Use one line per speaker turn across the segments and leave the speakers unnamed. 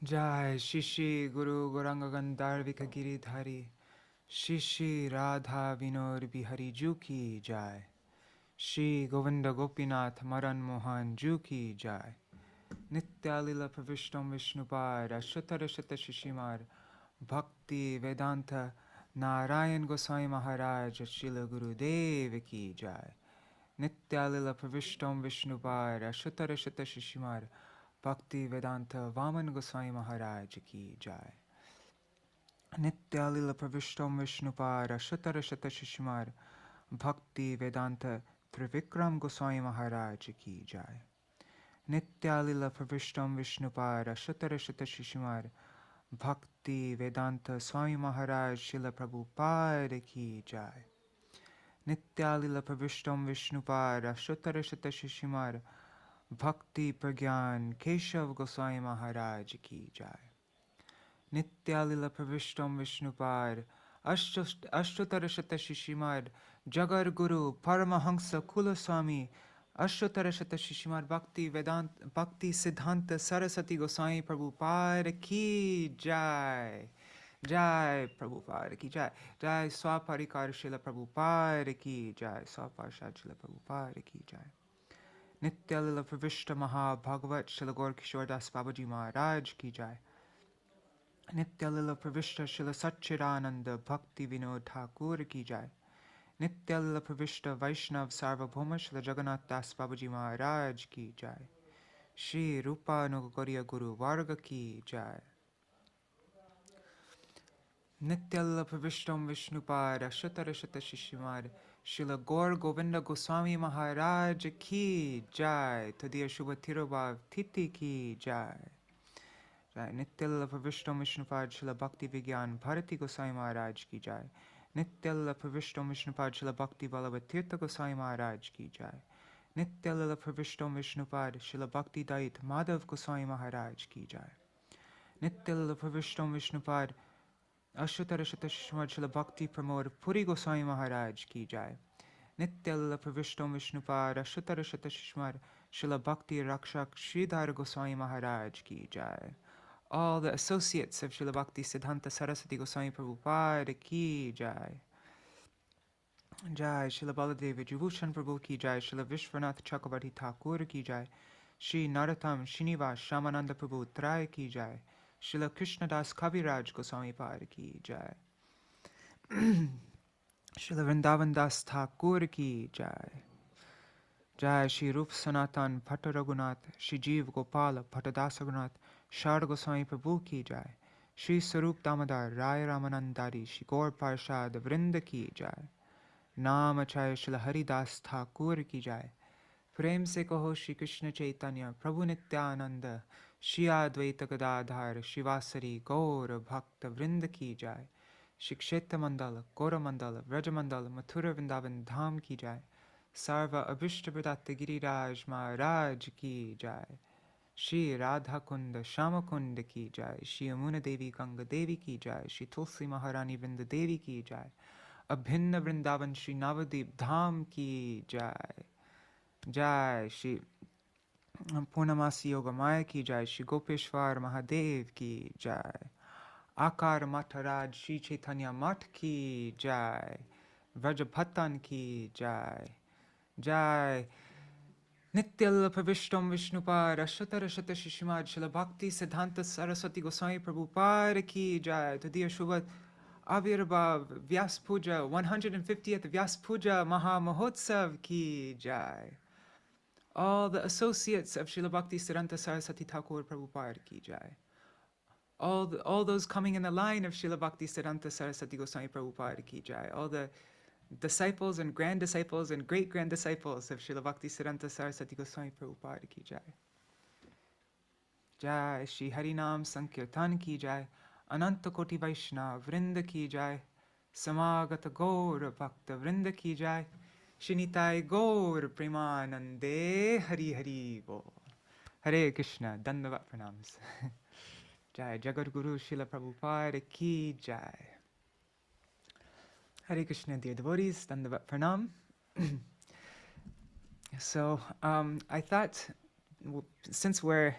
Jai Shishi Guru Goranga Gandharvika Giridhari Shishi Radha Vinod Bihari Juki Jai Shri Govinda Gopinath Madan Mohan Juki Jai Nitya Lila Pravishtam Vishnupad Ashutara Shata Shishimar Bhakti Vedanta Narayan Goswami Maharaj Srila Guru Dev Ki Jai Nitya Lila Pravishtam Vishnupad Ashutara Shata Shishimar Bhakti Vedanta Vaman Goswami Maharaj Ki Jai Nitya Lila Pravishtam Vishnupad Ashutara Shata Shishimar Bhakti Vedanta Trivikram Goswami Maharaj Ki Jai Nitya Lila Pravishtam Vishnupad Ashutara Shata Shishimar Bhakti Vedanta Swami Maharaj Śrīla Prabhupāda Ki Jai Nitya Lila Pravishtam Vishnupad Ashutara Shata Shishimar Bhakti Pragyan Keshav Goswami Maharaj Ki Jai Nitya Lila Pravishtam Vishnupad Ashtutara Shata Shishimad Jagar Guru Paramahamsa Kula Swami Ashtutara Shata Shishimad Bhakti Siddhānta Sarasvatī Goswami Prabhupada Ki Jai Jai Prabhupada Ki Jai Jai Swaparikar Śrīla Prabhupada Ki Jai Swaparshad Śrīla Prabhupada Ki Jai Nitya Lila Pravishta Maha Bhagavat Śrīla Gaur Kishore Das Babaji Maharaj Ki Jai Nitya Lila Pravishta Śrīla Satchidananda Bhaktivinoda Ṭhākura Ki Jai Nitya Lila Pravishta Vaishnav Sarvabhauma Śrīla Jagannath Das Babaji Maharaj Ki Jai Shri Rupa Nugagoriya Guru Varga Ki Jai Nitya Lila Pravishtam Vishnupad Ashutara Shata Shishimad Śrīla Gaur Govinda Goswami Maharaj Ki Jai Tadiya Shubha Tirobhav Titi Ki Jai Jai Nitya Lila Pravishtam Vishnupad Śrīla Bhakti Vigyan Bharati Goswami Maharaj Ki Jai Nitya Lila Pravishtam Vishnupad Śrīla Bhakti Vallabha Tirtha Goswami Maharaj Ki Jai Nitya Lila Pravishtam Vishnupad Śrīla Bhakti Dait Madhav Goswami Maharaj Ki Jai Nitya Lila Pravishtam Vishnupad Ashutara Shata Shishimad Śrīla Bhakti Pramod Puri Goswami Maharaj Ki Jai Nitya Lila Pravishtam Vishnupad Ashutara Shata Shishimad Śrīla Bhakti Rakshak Sridhar Goswami Maharaj Ki Jai All the associates of Śrīla Bhaktisiddhānta Sarasvatī Goswami Prabhupada Ki Jai Jai Śrīla Baladeva Vijibhushan Prabhu Ki Jai Śrīla Vishwanath Chakravarti Ṭhākura Ki Jai Shri Narottam Srinivas Shamananda Prabhu Trai Ki Jai Śrīla Krishnadas Kaviraj Goswami Pada Ki Jai Śrīla Vrindavan Das Thakur Ki Jai Jai Shri Rup Sanatan Bhatta Raghunath Shri Jeev Gopala Bhatta Dasa Raghunath Shar Goswami Prabhu Ki Jai Shri Sarup Damodar Rai Ramanandari Shri Gaur Parshad Vrinda Ki Jai Naam Acharya Śrīla Haridas Thakur Ki Jai Prem se kaho Shri Krishna Chaitanya Prabhu Nityananda Shri Advaita Gadadhar Shivasari Gaur Bhakta Vrinda Ki Jai Shri Kshetra Mandala Gora Mandala Vraja Mandala Mathura Vrindavan Dham Ki Jai Sarva Abhishta Pradata Giriraj Maharaj Ki Jai Shri Radha Kunda Shama Kunda Ki Jai Shri Yamuna Devi Ganga Devi Ki Jai Shri Tulsi Maharani Vrinda Devi Ki Jai Abhinna Vrindavan Shri Navadip Dham Ki Jai Jai Shri Purnamasi Yogamaya Ki Jai Shri Gopeshwar Mahadev Ki Jai Akar Mataraj Shri Chaitanya Mat Ki Jai Vrajabhatan Ki Jai Jai Nitya Lila Pravishtam Vishnupad Ashutara Shata Shishimad Śrīla Bhakti Siddhānta Sarasvatī Goswami Prabhupada Ki Jai Tadiya Shubha Avirbhav Vyas Puja 150th Vyas Puja Maha Mahotsav Ki Jai All the associates of Śrīla Bhaktisiddhānta Sarasvatī Thakur Prabhupada Ki Jai all those coming in the line of Śrīla Bhaktisiddhānta Sarasvatī Goswami Prabhupada Ki Jai all the disciples and grand disciples and great grand disciples of Śrīla Bhaktisiddhānta Sarasvatī Goswami Prabhupada Ki Jai Jai Shri Harinam Sankirtan Ki Jai Ananta Koti Vaishnava Vrinda Ki Jai Samagata Gaura Bhakta Vrinda Ki Jai Shinitai Gaur Premanande Hari Hari Bo Hare Krishna Dandavat Pranams Jai Jagat Guru Śrīla Prabhupada Ki Jai Hare Krishna, dear devotees, Dandavat Pranam. So I thought, since we're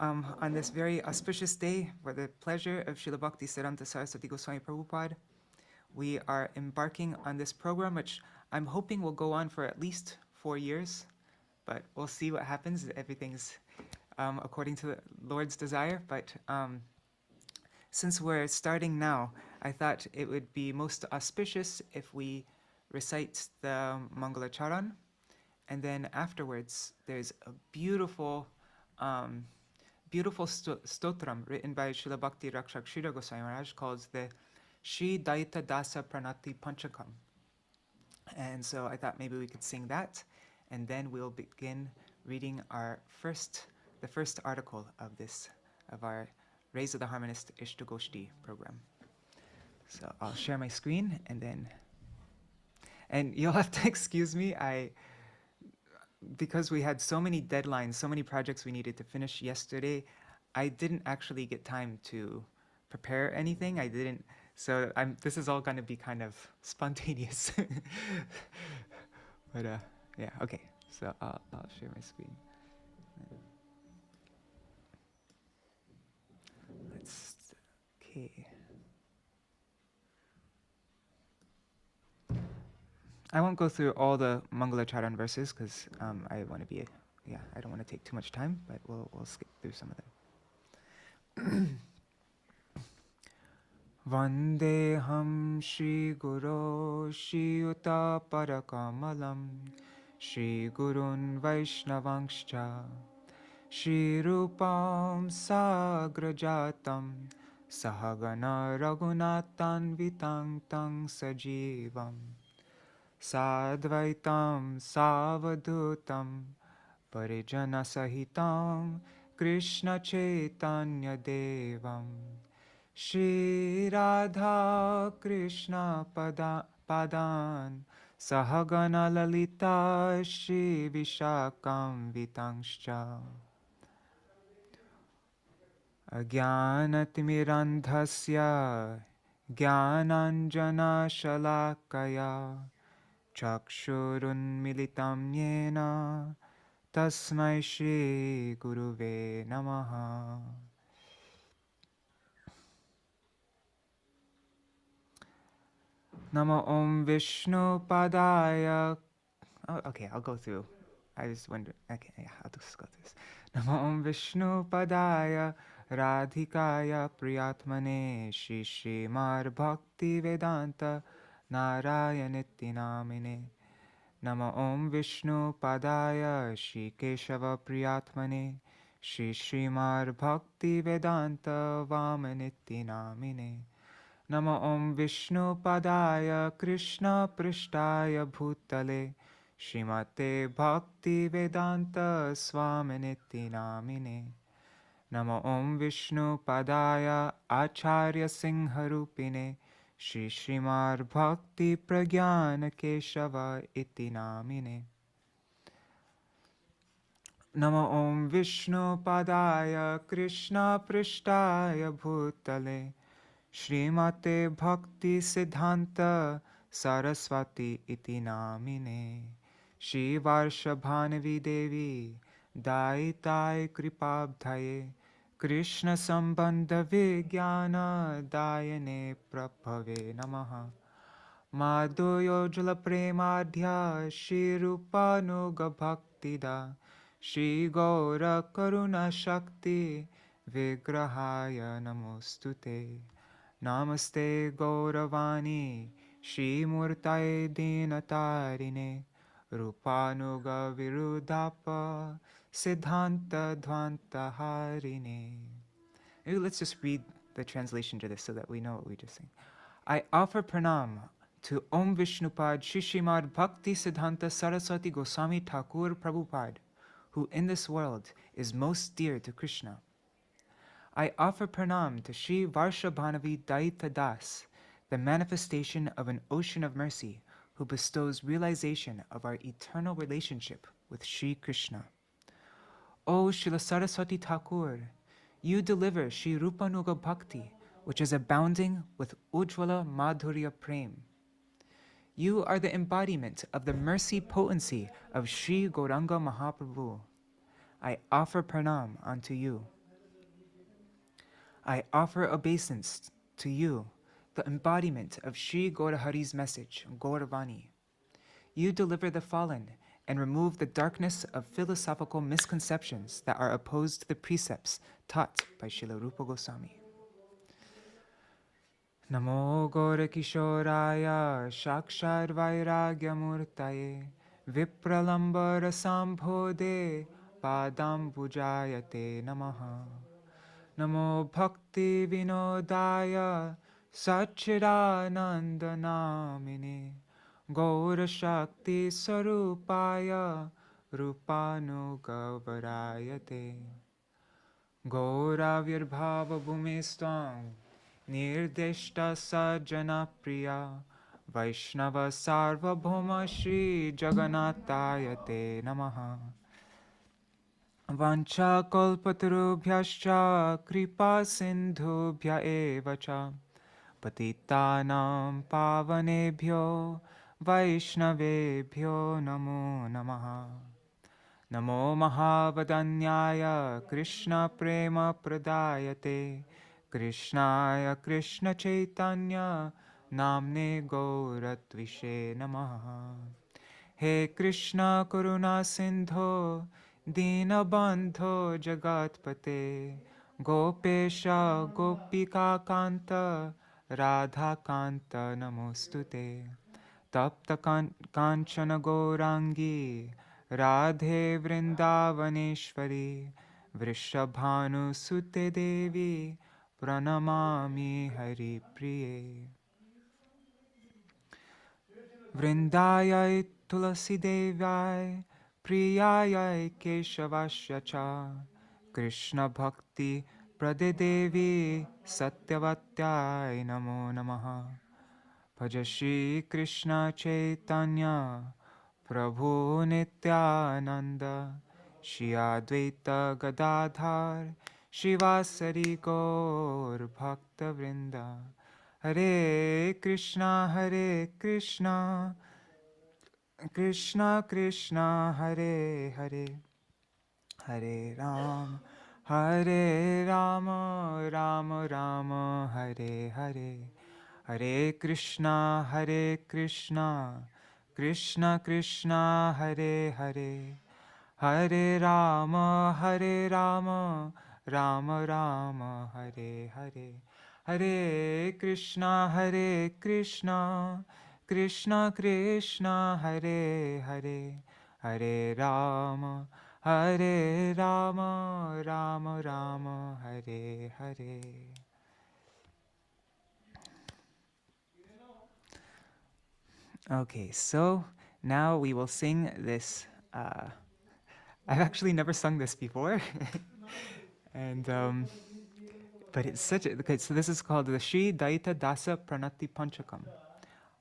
On this very auspicious day, for the pleasure of Śrīla Bhaktisiddhānta Sarasvatī Gosvāmī Prabhupāda, we are embarking on this program, which I'm hoping will go on for at least 4 years, but we'll see what happens. Everything's according to the Lord's desire, but since we're starting now, I thought it would be most auspicious if we recite the Mangalacharan, and then afterwards there's a beautiful stotram written by Śrīla Bhakti Rakshak Śrīla Gosvāmī Maharaj called the Shri Daita Dasa Pranati Panchakam. And so I thought maybe we could sing that, and then we'll begin reading the first article of our Raise of the Harmonist Iṣṭa-goṣṭhī program. So I'll share my screen, and you'll have to excuse me, because we had so many deadlines, so many projects we needed to finish yesterday, I didn't actually get time to prepare anything. So this is all going to be kind of spontaneous. But yeah, okay. So I'll share my screen. Okay. I won't go through all the Mangalacharan verses because I don't want to take too much time, but we'll skip through some of them. Vandeham Shri Guru Shri Yuta Parakamalam Shri Gurun Vaishnavangscha Shri Rupam Sagrajatam Sahagana Raghunatan Vitang Tang Sajivam Sadvaitam Savadutam Parijana Sahitam Krishna Chaitanya Devam Shri Radha Krishna Padan Sahagana Lalita Shri Vishakam Vitangscha Ajnanatimirandhasya Jnananjana Shalakaya Chakshurunmilitam Yena Tasmai Shri Guruve Namaha. Namo Om Vishnu Padaya. Oh, okay, I'll go through. I just wonder. Okay, yeah, I'll just go through this. Namo Om Vishnu Padaya Radhikaya Priyatmane Shri Śrīmad Bhaktivinoda Narayaniti Namine. Namo Om Vishnu Padaya Shri Keshava Priyatmane Shri Śrīmad Bhaktivinoda Vamaniti Namine. Namo Om Vishnu Padaya Krishna Prishtaya Bhutale Srimate Bhaktivedanta Swaminiti Namine. Namo Om Vishnu Padaya Acharya Singharupine Shri Śrīmad Bhakti Pragyana Keshava Iti Namine. Namo Om Vishnu Padaya Krishna Prishtaya Bhutale Srimate Bhaktisiddhānta Sarasvatī iti namine. Shri Varshabhanavi Devi Daitai Kripabdhaye Krishna Sambandha Vijnana Dayane Prabhave Namaha. Madhuryo Jala Premadhya Shri Rupanuga Bhaktida Shri Gaura Karuna Shakti Vigrahaya Namostute. Namaste Gauravani Shri Murtaye Dinatarine Rupanuga Virudhapa Siddhanta Dvanta Harine. Maybe let's just read the translation to this so that we know what we just sang. I offer pranam to Om Vishnupad Shri Śrīmad Bhaktisiddhānta Sarasvatī Gosvāmī Ṭhākura Prabhupāda, who in this world is most dear to Krishna. I offer pranam to Shri Varshabhanavi Daita Das, the manifestation of an ocean of mercy, who bestows realization of our eternal relationship with Shri Krishna. O Śrīla Sarasvatī Thakur, you deliver Shri Rupanuga Bhakti, which is abounding with Ujjvala Madhurya Prem. You are the embodiment of the mercy potency of Shri Gauranga Mahaprabhu. I offer pranam unto you. I offer obeisance to you, the embodiment of Sri Gaurahari's message, Gosvāmī. You deliver the fallen and remove the darkness of philosophical misconceptions that are opposed to the precepts taught by Śrīla Gosvāmī. Namo Gaura Kishoraya Shakshar Vairagya Murtaye Vipralambara Sambhode Padam Pujayate Namaha. Namo Bhakti Vinodaya Satchidananda Namine Gaura Shakti Sarupaya Rupanugavarayate Gaura Virbhava Bhumistang Nirdeshta Sajjana Priya Vaishnava Sarvabhauma Shri Jagannatayate Namaha. Vancha kalpatarubhyascha kripa sindhubhya eva cha patitanam pavanebhyo vaishnavebhyo namo namaha. Namo mahavadanyaya krishna prema pradayate krishnaya krishna chaitanya namne gauratvishe namaha. He Krishna karuna sindho Dinabandho Jagatpate Gopesha Gopika Kanta Radha Kanta Namostute Tapta Kanchana Gaurangi Radhe Vrindavaneshwari Vrishabhanu Sute Devi Pranamami Hari Priye Vrindayai Tulasi Devai Priyayai Keshavasya cha Krishna Bhakti Pradedevi Satyavatyai Namo Namaha. Bhaja Shri Krishna Chaitanya Prabhu Nityananda Shri Advaita Gadadhar Shivasari Gaur Bhakta Vrinda. Hare Krishna Krishna Krishna Hare Hare Hare Rama Rama Rama Hare Hare Hare Krishna Krishna Krishna Hare Hare Hare Rama Rama Rama Hare Hare Hare Krishna Krishna Krishna Hare Hare Hare Rama Rama Rama Hare Hare. Okay, so now we will sing this. I've actually never sung this before. And but it's such a, okay, so this is called the Sri Daita Dasa Pranati Panchakam.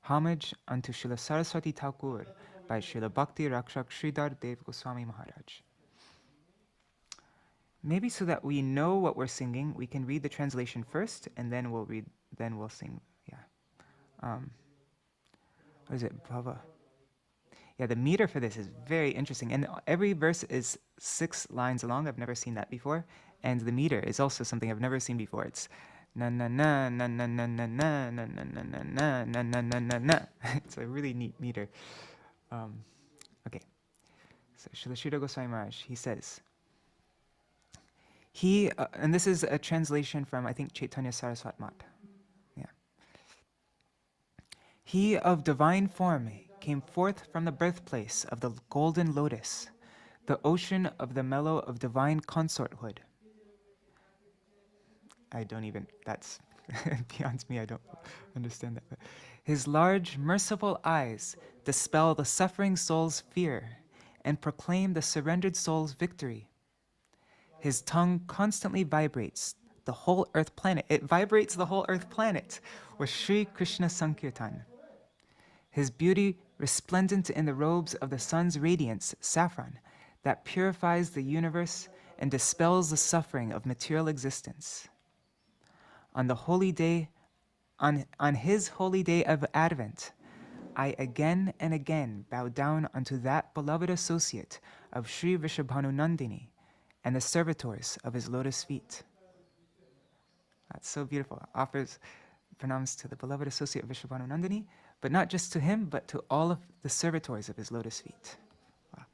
Homage unto Śrīla Sarasvatī Thakur by Śrīla Bhakti Rakshak Sridhar Dev Goswami Maharaj. Maybe so that we know what we're singing, we can read the translation first, and then we'll sing. Yeah. What is it, Bhava? Yeah, the meter for this is very interesting, and every verse is 6 lines long. I've never seen that before, and the meter is also something I've never seen before. It's na na na na na na na na na na na na na na na na na na. It's a really neat meter. Okay, so Śrīla Goswami Maharaj, he says, and this is a translation from, I think, Chaitanya Saraswat Mat. Yeah. He of divine form came forth from the birthplace of the golden lotus, the ocean of the mellow of divine consorthood. That's beyond me, I don't understand that. But his large, merciful eyes dispel the suffering soul's fear and proclaim the surrendered soul's victory. His tongue constantly vibrates the whole earth planet. It vibrates the whole earth planet with Sri Krishna Sankirtan. His beauty resplendent in the robes of the sun's radiance, saffron, that purifies the universe and dispels the suffering of material existence. On the holy day, on his holy day of Advent, I again and again bow down unto that beloved associate of Sri Vrishabhanu Nandini and the servitors of his lotus feet. It's so beautiful. Offers pranams to the beloved associate Vrishabhanu Nandini, but not just to him, but to all of the servitors of his lotus feet. Wow.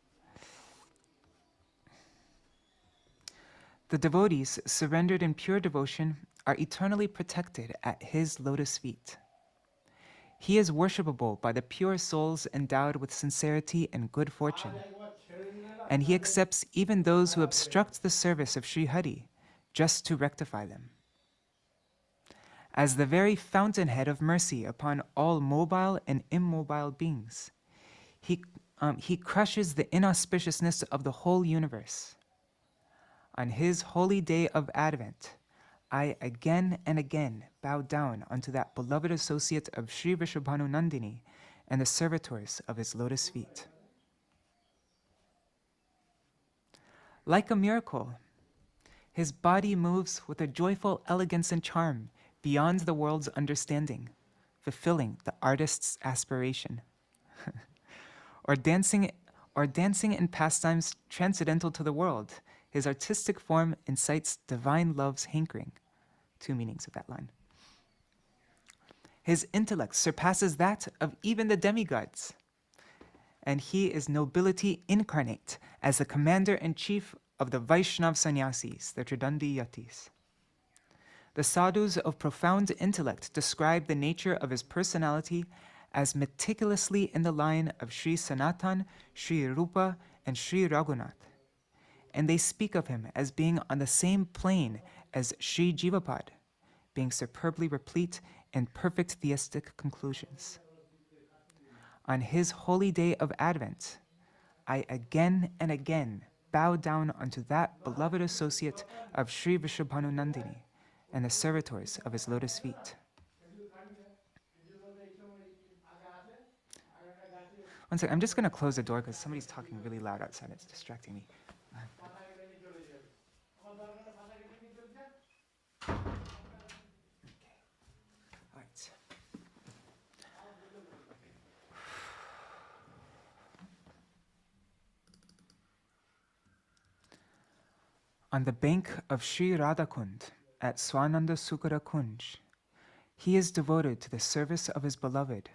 The devotees surrendered in pure devotion are eternally protected at his lotus feet. He is worshipable by the pure souls endowed with sincerity and good fortune, and he accepts even those who obstruct the service of Sri Hari just to rectify them. As the very fountainhead of mercy upon all mobile and immobile beings, he crushes the inauspiciousness of the whole universe. On his holy day of Advent, I again and again bow down unto that beloved associate of Sri Vrishabhanu Nandini and the servitors of his lotus feet. Like a miracle, his body moves with a joyful elegance and charm beyond the world's understanding, fulfilling the artist's aspiration. or dancing in pastimes transcendental to the world, his artistic form incites divine love's hankering. Two meanings of that line. His intellect surpasses that of even the demigods, and he is nobility incarnate as the commander-in-chief of the Vaishnav sannyasis, the Tridandi yatis. The sadhus of profound intellect describe the nature of his personality as meticulously in the line of Sri Sanatan, Sri Rupa, and Sri Raghunath, and they speak of him as being on the same plane as Sri Jivapad, being superbly replete in perfect theistic conclusions. On his holy day of Advent, I again and again bow down unto that beloved associate of Sri Vrishabhanu Nandini and the servitors of his lotus feet. One second, I'm just going to close the door because somebody's talking really loud outside. It's distracting me. On the bank of Sri Radhakund at Swananda Sukara Kunj, he is devoted to the service of his beloved,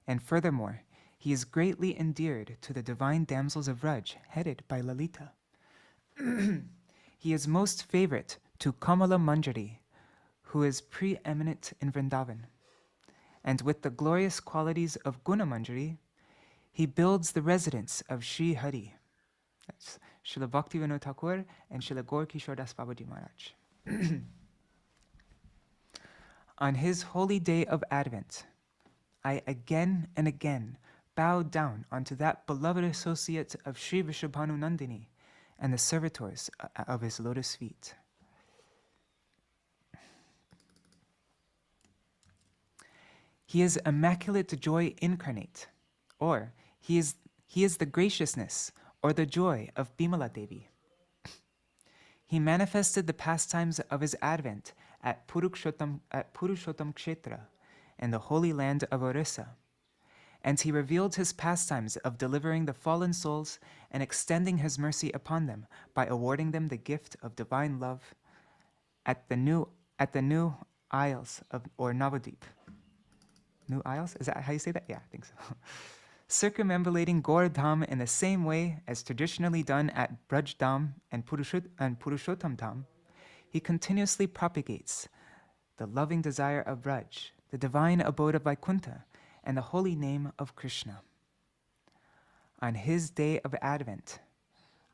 and furthermore, he is greatly endeared to the divine damsels of Vraj, headed by Lalita. He is most favorite to Kamala Manjari, who is preeminent in Vrindavan, and with the glorious qualities of Guna Manjari, he builds the residence of Sri Hari. That's Śrīla Bhaktivinoda Thakur and Śrīla Gaur Kishore Das Babaji Maharaj. On his holy day of Advent, I again and again bow down unto that beloved associate of Sri Vrishabhanu Nandini and the servitors of his lotus feet. He is immaculate joy incarnate, or he is the graciousness or the joy of Bimala Devi. He manifested the pastimes of his advent at Purushottam Kshetra in the holy land of Orissa, and he revealed his pastimes of delivering the fallen souls and extending his mercy upon them by awarding them the gift of divine love at the new Isles or Navadvip. New Isles? Is that how you say that? Yeah, I think so. Circumambulating Gaur Dham in the same way as traditionally done at Braj Dham and Purushottam Dham, he continuously propagates the loving desire of Braj, the divine abode of Vaikuntha, and the holy name of Krishna. On his day of Advent,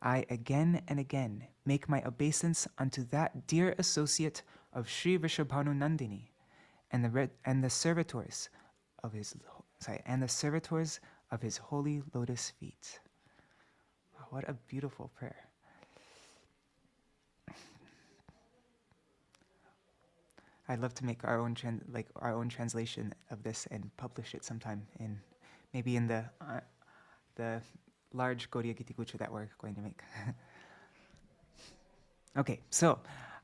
I again and again make my obeisance unto that dear associate of Sri Vrishabhanu Nandini and the servitors of his holy lotus feet. Wow, what a beautiful prayer. I'd love to make our own translation of this and publish it sometime maybe in the large Gaudiya Giti Gucha that we're going to make. Okay, so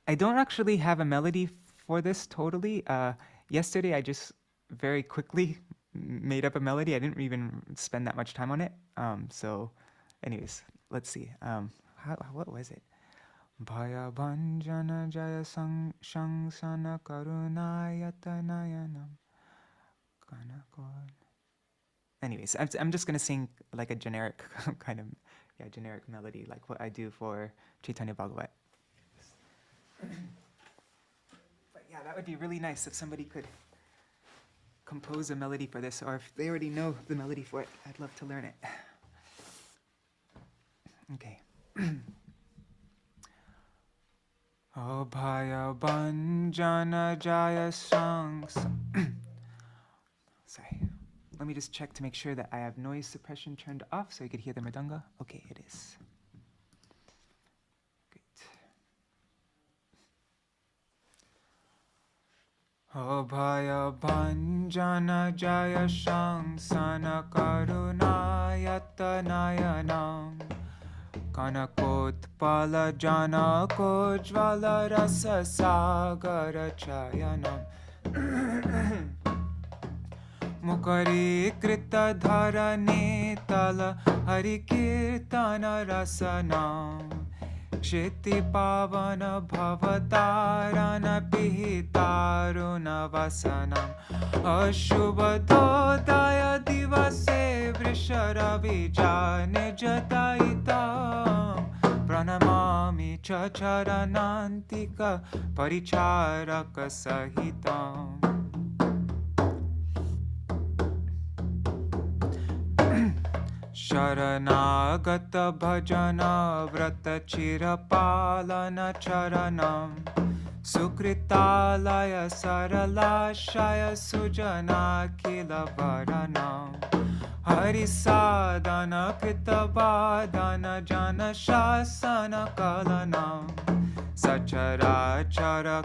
I don't actually have a melody for this totally. Yesterday I just very quickly made up a melody. I didn't even spend that much time on it. So anyways, let's see. What was it? Bhaya Bhanjana Jaya Shangsana Karunayatanayanam Kanakod. Anyways, I'm just gonna sing like a generic kind of generic melody, like what I do for Chaitanya Bhagavat. But yeah, that would be really nice if somebody could compose a melody for this, or if they already know the melody for it, I'd love to learn it. Okay. Abhaya Bhanjana Jaya Sangs. Sorry. Let me just check to make sure that I have noise suppression turned off so you could hear the mridanga. Okay, it is. Great. Abhaya Bhanjana Jaya Shangsana Karunayatanayanam Kanakotpala Janako Jvala Rasa Sagara Chayanam Mukari Krita Dharane Tala Harikirtana Rasanam Kshiti Pavana Bhavatarana Pihitaruna Vasanam Ashubhadodaya Divase Vrisharavijan Jataitam Pranamami Chacharanantika Paricharaka Sahitam. Sharanagata bhajana vrata chirapalana charanam Sukritalaya saralashaya sujana kila varanam Harisadana kritabadana jana shasana kalanam Sachara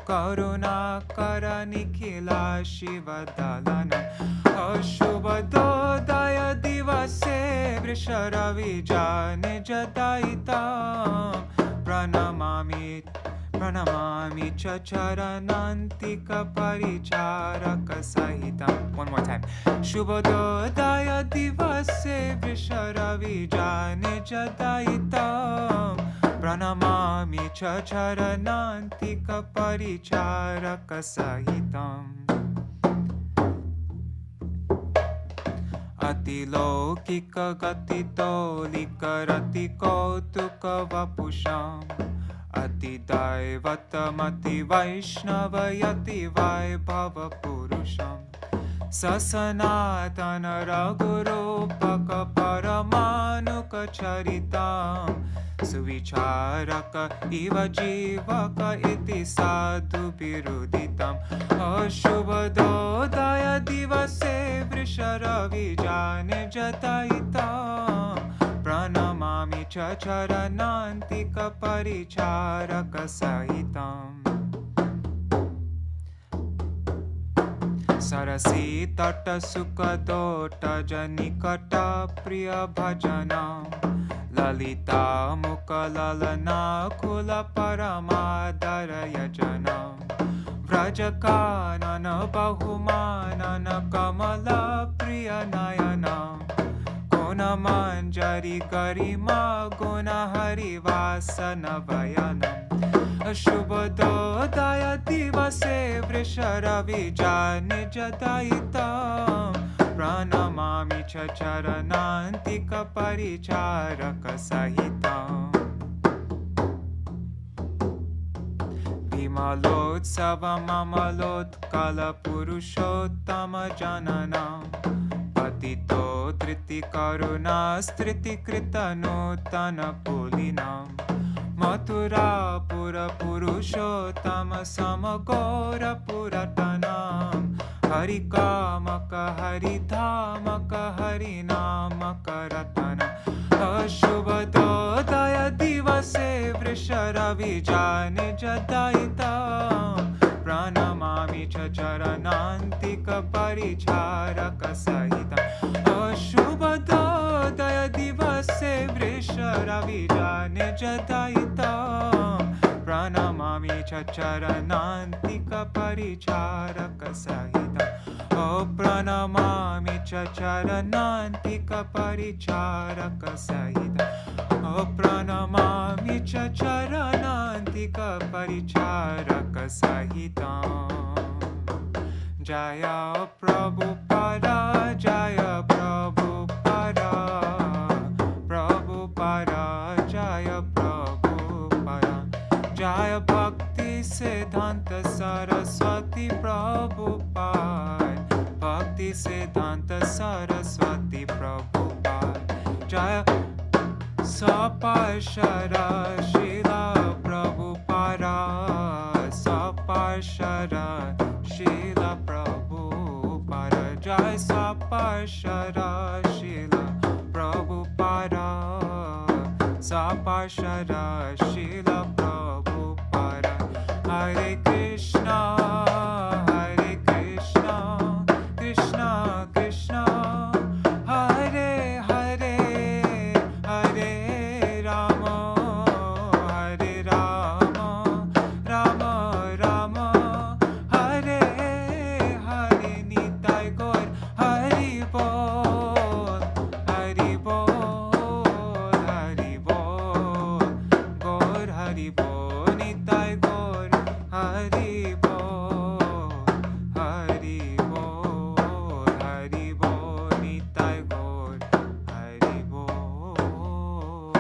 karuna karanikila shivadalanam Ashubhadodaya divase vrisharavijan jataitam Pranamami chacharanantika paricharaka sahitam. One more time. Shubhododaya divase vrisharavijan jataitam Pranamami chacharanantika paricharaka sahitam. Atilokika gatito likarati kautuka vapusham Atidaivatamati vaishnavayati vaibhava purusham Sasanatana ragurupaka paramanuka charitam Suvicharaka iva jivaka iti sadhu biruditam Ashubhadodaya divase vrisharavijan jataitam Pranamami chacharanantika paricharaka sahitam Sarasi tata sukha dota janikata priya bhajanam Lalita mukalalana kula paramadara yajanam Vrajakanana bahumanana kamala priya nayanam Guna manjari garima guna harivasana vayanam Ashubhododaya divase vrisharavijan jataitam Pranamami chacharanantika paricharaka sahitam Vimalotsavam amalotkala purushottama jananam Patito driti karunastriti kritanutana pulinam Mathura pura purushottama samagora puratanam Harikamaka haridhamaka harinamaka ratana Ashubhododaya divase vrisharavijan jataitam Pranamami chacharanantika paricharaka sahitam Ashubhododaya divase vrisharavijan jataitam Pranamami chacharanantika paricharaka sahitam O pranamami chacharanantika paricharaka sahitam O pranamami chacharanantika Kartika Paricharaka Sahitam. Jaya Prabhupada, Jaya Prabhupada, Prabhupada, Jaya Prabhupada, Jaya Bhaktisiddhānta Sarasvatī Prabhupada, Bhaktisiddhānta Sarasvatī Prabhupada, Jaya Saparshara Śrīla Prabhupada, Saparshara Śrīla Prabhupada, Jai Saparshara Śrīla Prabhupada, Saparshara Śrīla Prabhupada. Hare Krishna, Hare Krishna, Krishna Krishna, Hare Hare, Hare Rama, Hare Rama, Rama Rama, Hare Hare. Nitai Gaur Hari Bol, Hari Bol, Hari Bol, Gaur Hari Bol, Nitai Gaur Hari Bol, Hari Bol, Hari Bol, Nitai Gaur Hari Bol.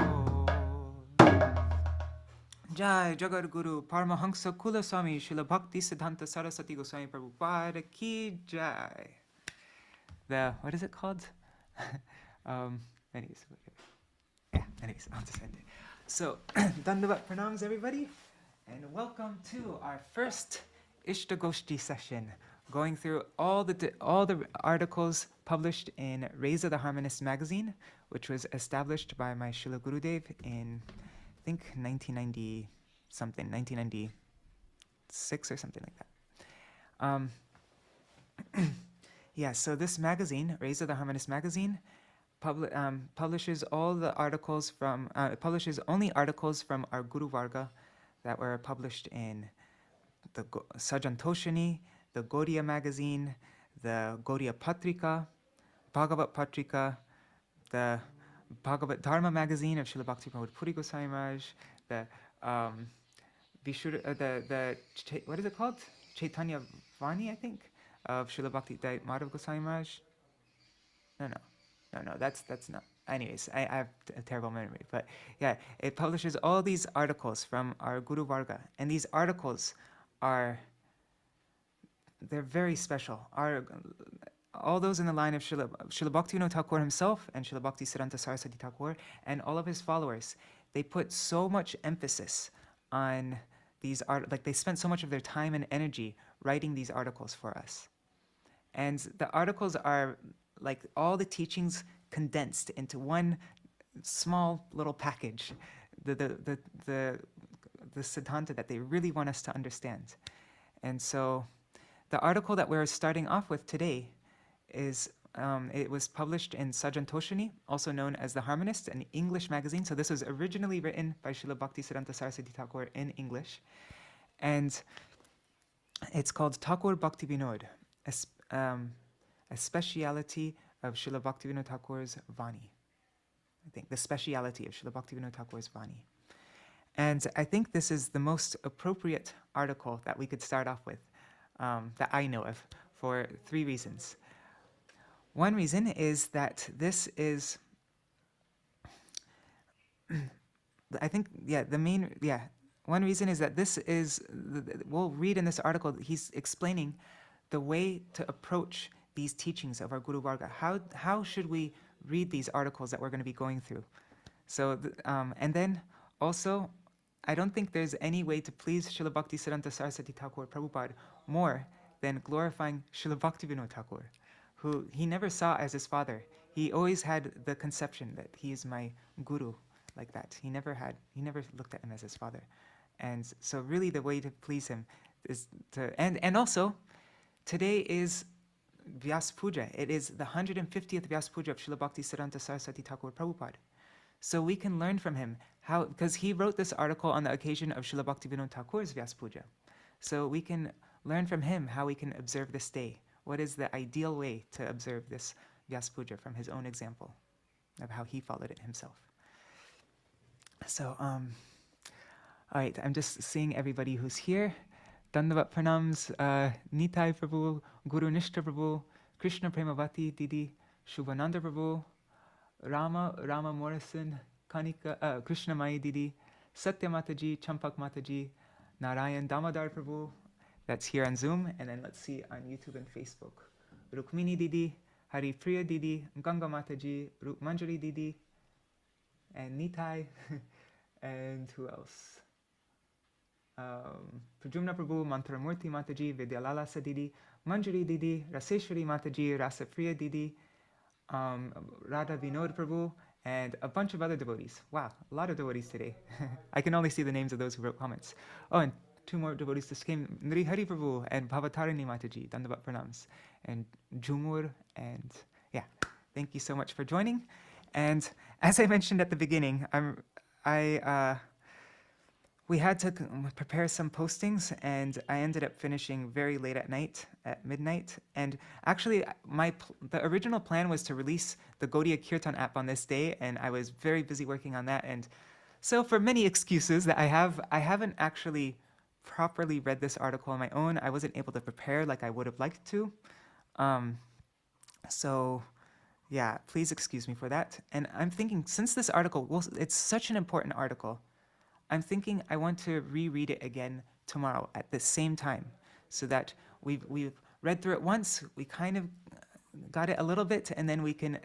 Jai Jagat Guru Paramahansa Kulaswami Śrīla Bhaktisiddhānta Sarasvatī Gosvāmī Prabhupāda Ki Jai. What is it called? Anyways, I'll just end it. So, Dandavat Pranams everybody, and welcome to our first Iṣṭa-goṣṭhī session, going through all the articles published in Raise of the Harmonist magazine, which was established by my Srila Gurudev in, I think, 1996 or something like that. Yeah, so this magazine, Raise of the Harmonist magazine, publishes all the articles from, publishes only articles from our Guru Varga that were published in the Sajantoshini, the Gaudiya magazine, the Gaudiya Patrika, Bhagavat Patrika, the Bhagavat Dharma magazine of Śrīla Bhaktivinoda Puri Goswami Maharaj, the what is it called? Chaitanya Vāṇī, I think, of Śrīla Bhakti Madhav Goswami Maharaj. No, that's not. Anyways, I have a terrible memory, but yeah, it publishes all these articles from our Guru Varga, and these articles they're very special. All those in the line of Śrīla Bhaktivinoda Thakur himself and Śrīla Bhaktisiddhānta Sarasvatī Thakur and all of his followers, they put so much emphasis on these they spent so much of their time and energy writing these articles for us. And the articles are like all the teachings condensed into one small little package, the siddhanta that they really want us to understand. And so the article that we're starting off with today is, it was published in Sajantoshini, also known as the Harmonist, an English magazine. So this was originally written by Śrīla Bhaktisiddhānta Sarasvatī Thakur in English. And it's called Ṭhākura Bhaktivinoda, a speciality of Śrīla Bhaktivinoda Thakur's Vāṇī. I think the speciality of Śrīla Bhaktivinoda Thakur's Vāṇī. And I think this is the most appropriate article that we could start off with, that I know of, for three reasons. One reason is that this is, one reason is that this is, we'll read in this article, he's explaining the way to approach these teachings of our Guru Varga. How should we read these articles that we're going to be going through? So, and then also, I don't think there's any way to please Śrīla Bhaktisiddhānta Sarasvatī Thakur Prabhupada more than glorifying Śrīla Bhaktivinoda Thakur, who he never saw as his father. He always had the conception that he is my guru, like that. He never looked at him as his father. And so really the way to please him is to, and also, today is Vyas Puja. It is the 150th Vyas Puja of Śrīla Bhaktisiddhānta Sarasvatī Thakur Prabhupada. So we can learn from him how, because he wrote this article on the occasion of Śrīla Bhaktivinoda Thakur's Vyas Puja. So we can learn from him how we can observe this day. What is the ideal way to observe this Vyas Puja from his own example of how he followed it himself. So, All right, I'm just seeing everybody who's here. Dandavat Pranams, Nitai Prabhu, Guru Nishta Prabhu, Krishna Premavati Didi, Shubhananda Prabhu, Rama Morrison, Kanika, Krishna Mai Didi, Satya Mataji, Champak Mataji, Narayan Damodar Prabhu, that's here on Zoom, and then let's see on YouTube and Facebook. Rukmini Didi, Hari Priya Didi, Ganga Mataji, Manjari Didi, and Nitai, and who else? Prajumna Prabhu, Mantramurti Mataji, Vidyalala Sadidi, Manjari Didi, Raseshwari Mataji, Rasapriya Didi, Radha Vinod Prabhu, and a bunch of other devotees. Wow, a lot of devotees today. I can only see the names of those who wrote comments. Oh, and two more devotees just came, Nri Hari Prabhu and Bhavatarini Mataji, Dandavat Pranams, and Jumur, and yeah, thank you so much for joining. And as I mentioned at the beginning, we had to prepare some postings, and I ended up finishing very late at night, at midnight. And actually, the original plan was to release the Gaudiya Kirtan app on this day, and I was very busy working on that. And so for many excuses that I haven't actually properly read this article on my own. I wasn't able to prepare like I would have liked to. So yeah, please excuse me for that. And I'm thinking, since this article, well, it's such an important article, I'm thinking I want to reread it again tomorrow at the same time, so that we've read through it once, we kind of got it a little bit, and then we can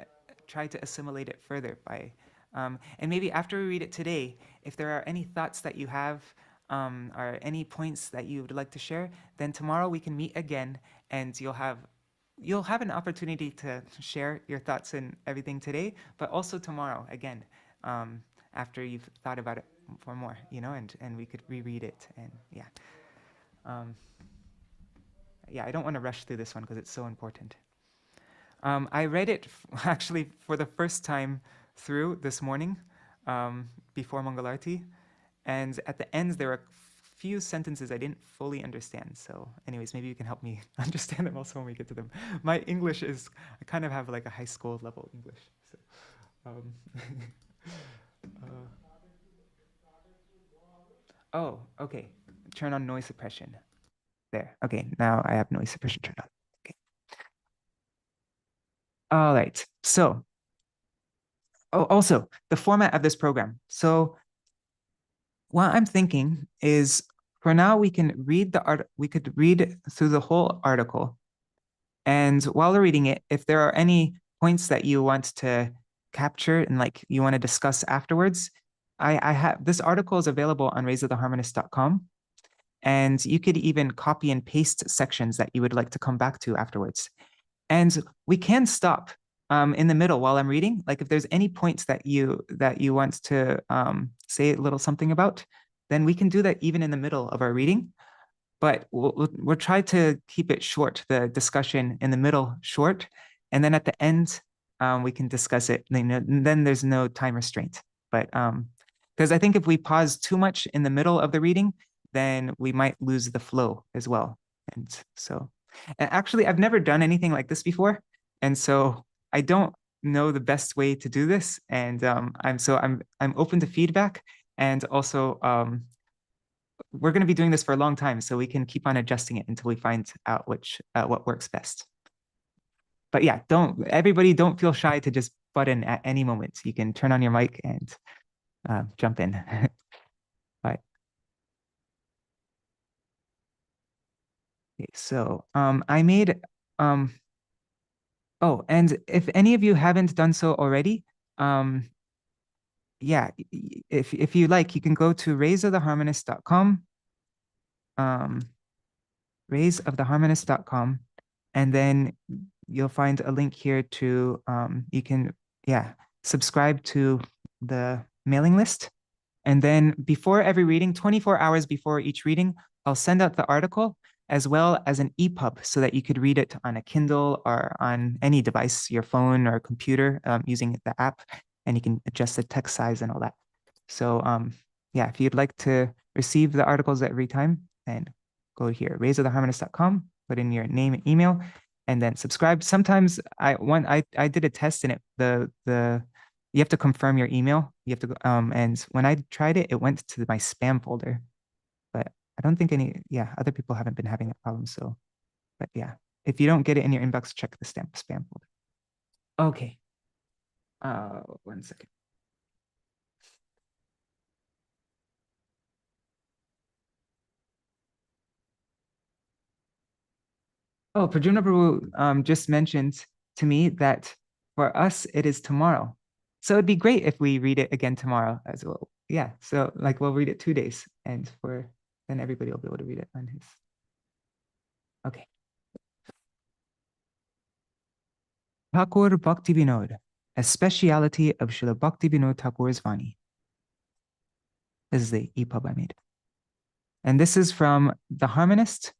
try to assimilate it further by, and maybe after we read it today, if there are any thoughts that you have, or any points that you would like to share, then tomorrow we can meet again, and you'll have an opportunity to share your thoughts and everything today, but also tomorrow again, after you've thought about it for more, and we could reread it, and yeah. Yeah, I don't want to rush through this one because it's so important. I read it actually for the first time through this morning, before Mangalarti, and at the end there were a few sentences I didn't fully understand. So anyways, maybe you can help me understand them also when we get to them. My English is, I kind of have like a high school level English. So, oh, okay. Turn on noise suppression. There. Okay, now I have noise suppression turned on. Okay. All right. So, also the format of this program. So, what I'm thinking is, for now we can read we could read through the whole article, and while we're reading it, if there are any points that you want to capture and like you want to discuss afterwards, I have this article is available on raiseoftheharmonist.com, and you could even copy and paste sections that you would like to come back to afterwards. And we can stop in the middle while I'm reading. Like if there's any points that you want to say a little something about, then we can do that even in the middle of our reading. But we'll try to keep it short, the discussion in the middle short, and then at the end we can discuss it. Then there's no time restraint. But because I think if we pause too much in the middle of the reading, then we might lose the flow as well. And so, and actually, I've never done anything like this before, and so I don't know the best way to do this. And I'm open to feedback, and also we're going to be doing this for a long time, so we can keep on adjusting it until we find out what works best. But yeah, everybody don't feel shy to just butt in at any moment. You can turn on your mic and jump in. Right. Okay, so I made oh, and if any of you haven't done so already, yeah, if you like, you can go to raiseoftheharmonist.com, raiseoftheharmonist.com, and then you'll find a link here to you can subscribe to the mailing list. And then before every reading, 24 hours before each reading, I'll send out the article as well as an EPUB so that you could read it on a Kindle or on any device, your phone or computer, using the app, and you can adjust the text size and all that. So yeah, if you'd like to receive the articles every time, then go here, raiseoftheharmonist.com, put in your name and email, and then subscribe. Sometimes I did a test and the you have to confirm your email. You have to go, and when I tried it, it went to my spam folder. But I don't think other people haven't been having that problem. So, but yeah, if you don't get it in your inbox, check the spam folder. Okay. 1 second. Oh, Prajuna Prabhu just mentioned to me that for us, it is tomorrow. So it'd be great if we read it again tomorrow as well. Yeah, so like we'll read it 2 days and then everybody will be able to read it on his. Okay. Ṭhākura Bhaktivinoda, a speciality of Śrīla Bhaktisiddhānta Thakur's Vāṇī. This is the EPUB I made. And this is from The Harmonist,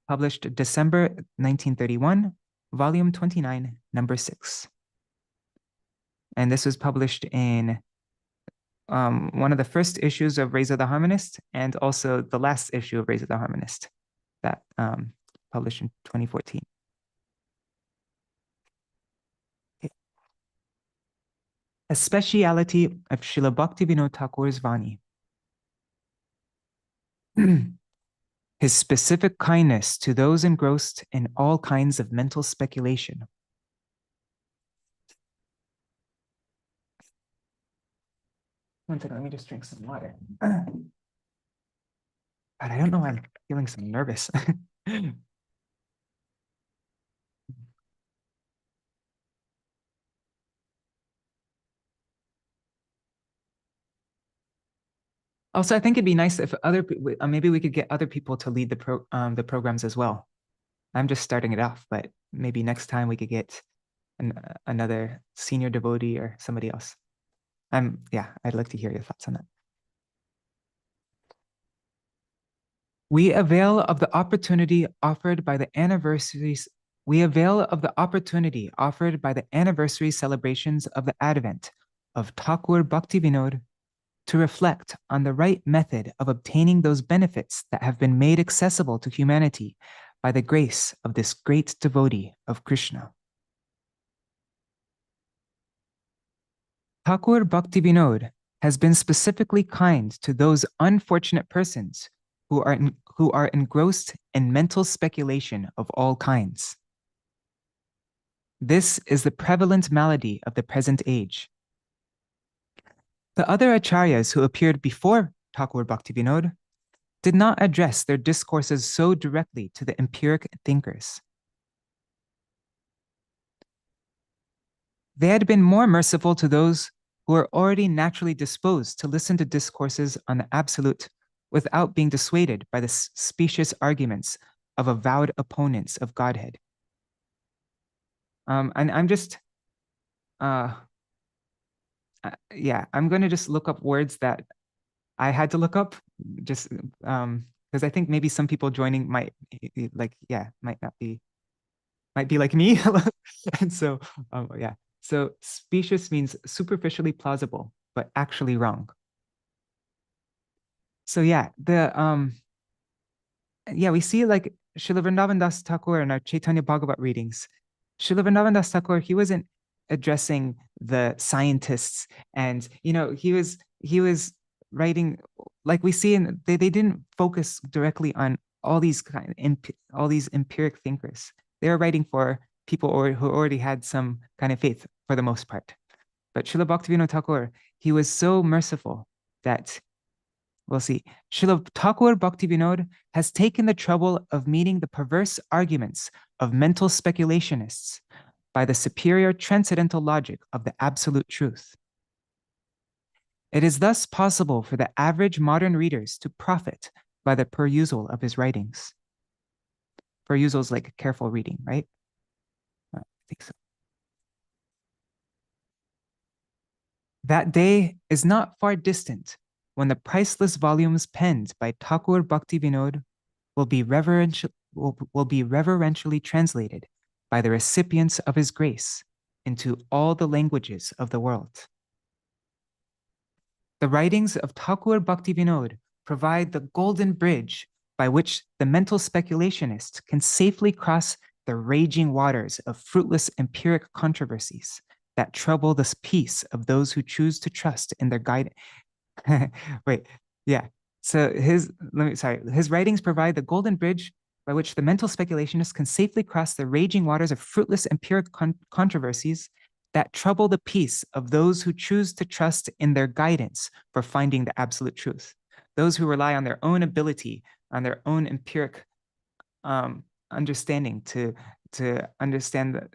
published December 1931, volume 29, number 6. And this was published in one of the first issues of Rays of the Harmonist, and also the last issue of Rays of the Harmonist, that published in 2014. Okay. A speciality of Śrīla Bhaktivinoda Thakur's Vāṇī. His specific kindness to those engrossed in all kinds of mental speculation. One second, let me just drink some water. God, I don't know why I'm feeling so nervous. Also, I think it'd be nice if other maybe we could get other people to lead the programs as well. I'm just starting it off, but maybe next time we could get another senior devotee or somebody else. I'd like to hear your thoughts on that. We avail of the opportunity offered by the anniversaries. We avail of the opportunity offered by the anniversary celebrations of the advent of Ṭhākura Bhaktivinoda to reflect on the right method of obtaining those benefits that have been made accessible to humanity by the grace of this great devotee of Krishna. Ṭhākura Bhaktivinoda has been specifically kind to those unfortunate persons who are engrossed in mental speculation of all kinds. This is the prevalent malady of the present age. The other acharyas who appeared before Ṭhākura Bhaktivinoda did not address their discourses so directly to the empiric thinkers. They had been more merciful to those who were already naturally disposed to listen to discourses on the absolute without being dissuaded by the specious arguments of avowed opponents of Godhead. And I'm just, I'm going to just look up words that I had to look up, just because I think maybe some people joining might not be, might be like me. And so, So specious means superficially plausible, but actually wrong. So we see like Śrīla Vrindavan Das Thakur in our Chaitanya Bhagavat readings. Śrīla Vrindavan Das Thakur, he wasn't addressing the scientists, and he was writing, like we see they didn't focus directly on all these empiric thinkers. They were writing for people who already had some kind of faith for the most part. But Śrīla Bhaktivinoda Thakur, he was so merciful that, we'll see, Śrīla Ṭhākura Bhaktivinoda has taken the trouble of meeting the perverse arguments of mental speculationists by the superior transcendental logic of the absolute truth. It is thus possible for the average modern readers to profit by the perusal of his writings. Perusal is like careful reading, right? I think so. That day is not far distant when the priceless volumes penned by Ṭhākura Bhaktivinoda will be reverentially translated by the recipients of his grace into all the languages of the world. The writings of Ṭhākura Bhaktivinoda provide the golden bridge by which the mental speculationist can safely cross the raging waters of fruitless empiric controversies that trouble the peace of those who choose to trust in their guidance. Wait, yeah. So his writings provide the golden bridge by which the mental speculationists can safely cross the raging waters of fruitless empiric controversies that trouble the peace of those who choose to trust in their guidance for finding the absolute truth. Those who rely on their own ability, on their own empiric understanding to understand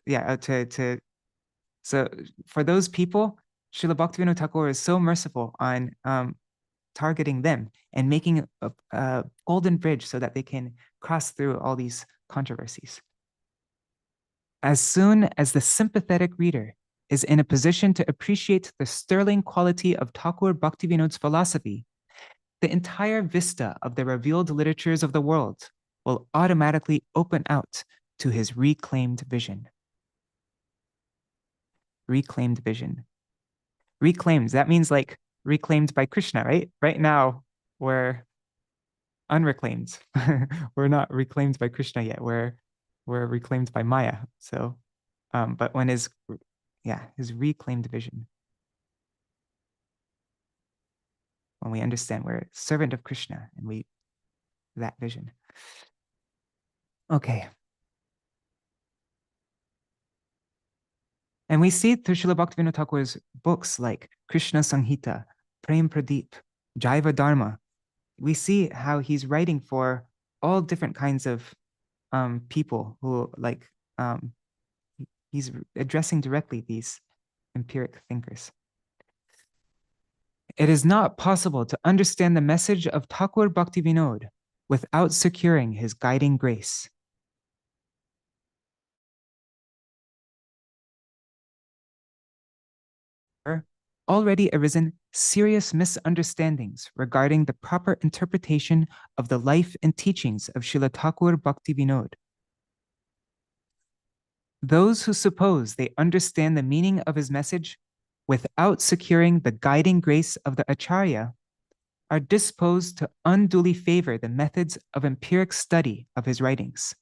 so for those people, Śrīla Bhaktivinoda Thakur is so merciful on targeting them and making a golden bridge so that they can cross through all these controversies. As soon as the sympathetic reader is in a position to appreciate the sterling quality of Ṭhākura Bhaktivinoda's philosophy, the entire vista of the revealed literatures of the world will automatically open out to his reclaimed vision. Reclaimed vision. Reclaimed, that means like reclaimed by Krishna, right? Right now, we're unreclaimed. We're not reclaimed by Krishna yet. We're reclaimed by Maya. So, but when his reclaimed vision. When we understand we're a servant of Krishna and that vision. Okay. And we see through Śrīla Bhaktivinoda Thakur's books like Krishna Samhita, Prem Pradeep, Jaiva Dharma, we see how he's writing for all different kinds of people who he's addressing directly these empiric thinkers. It is not possible to understand the message of Ṭhākura Bhaktivinoda without securing his guiding grace. Already arisen serious misunderstandings regarding the proper interpretation of the life and teachings of Śrīla Ṭhākura Bhaktivinoda. Those who suppose they understand the meaning of his message without securing the guiding grace of the Acharya are disposed to unduly favor the methods of empiric study of his writings.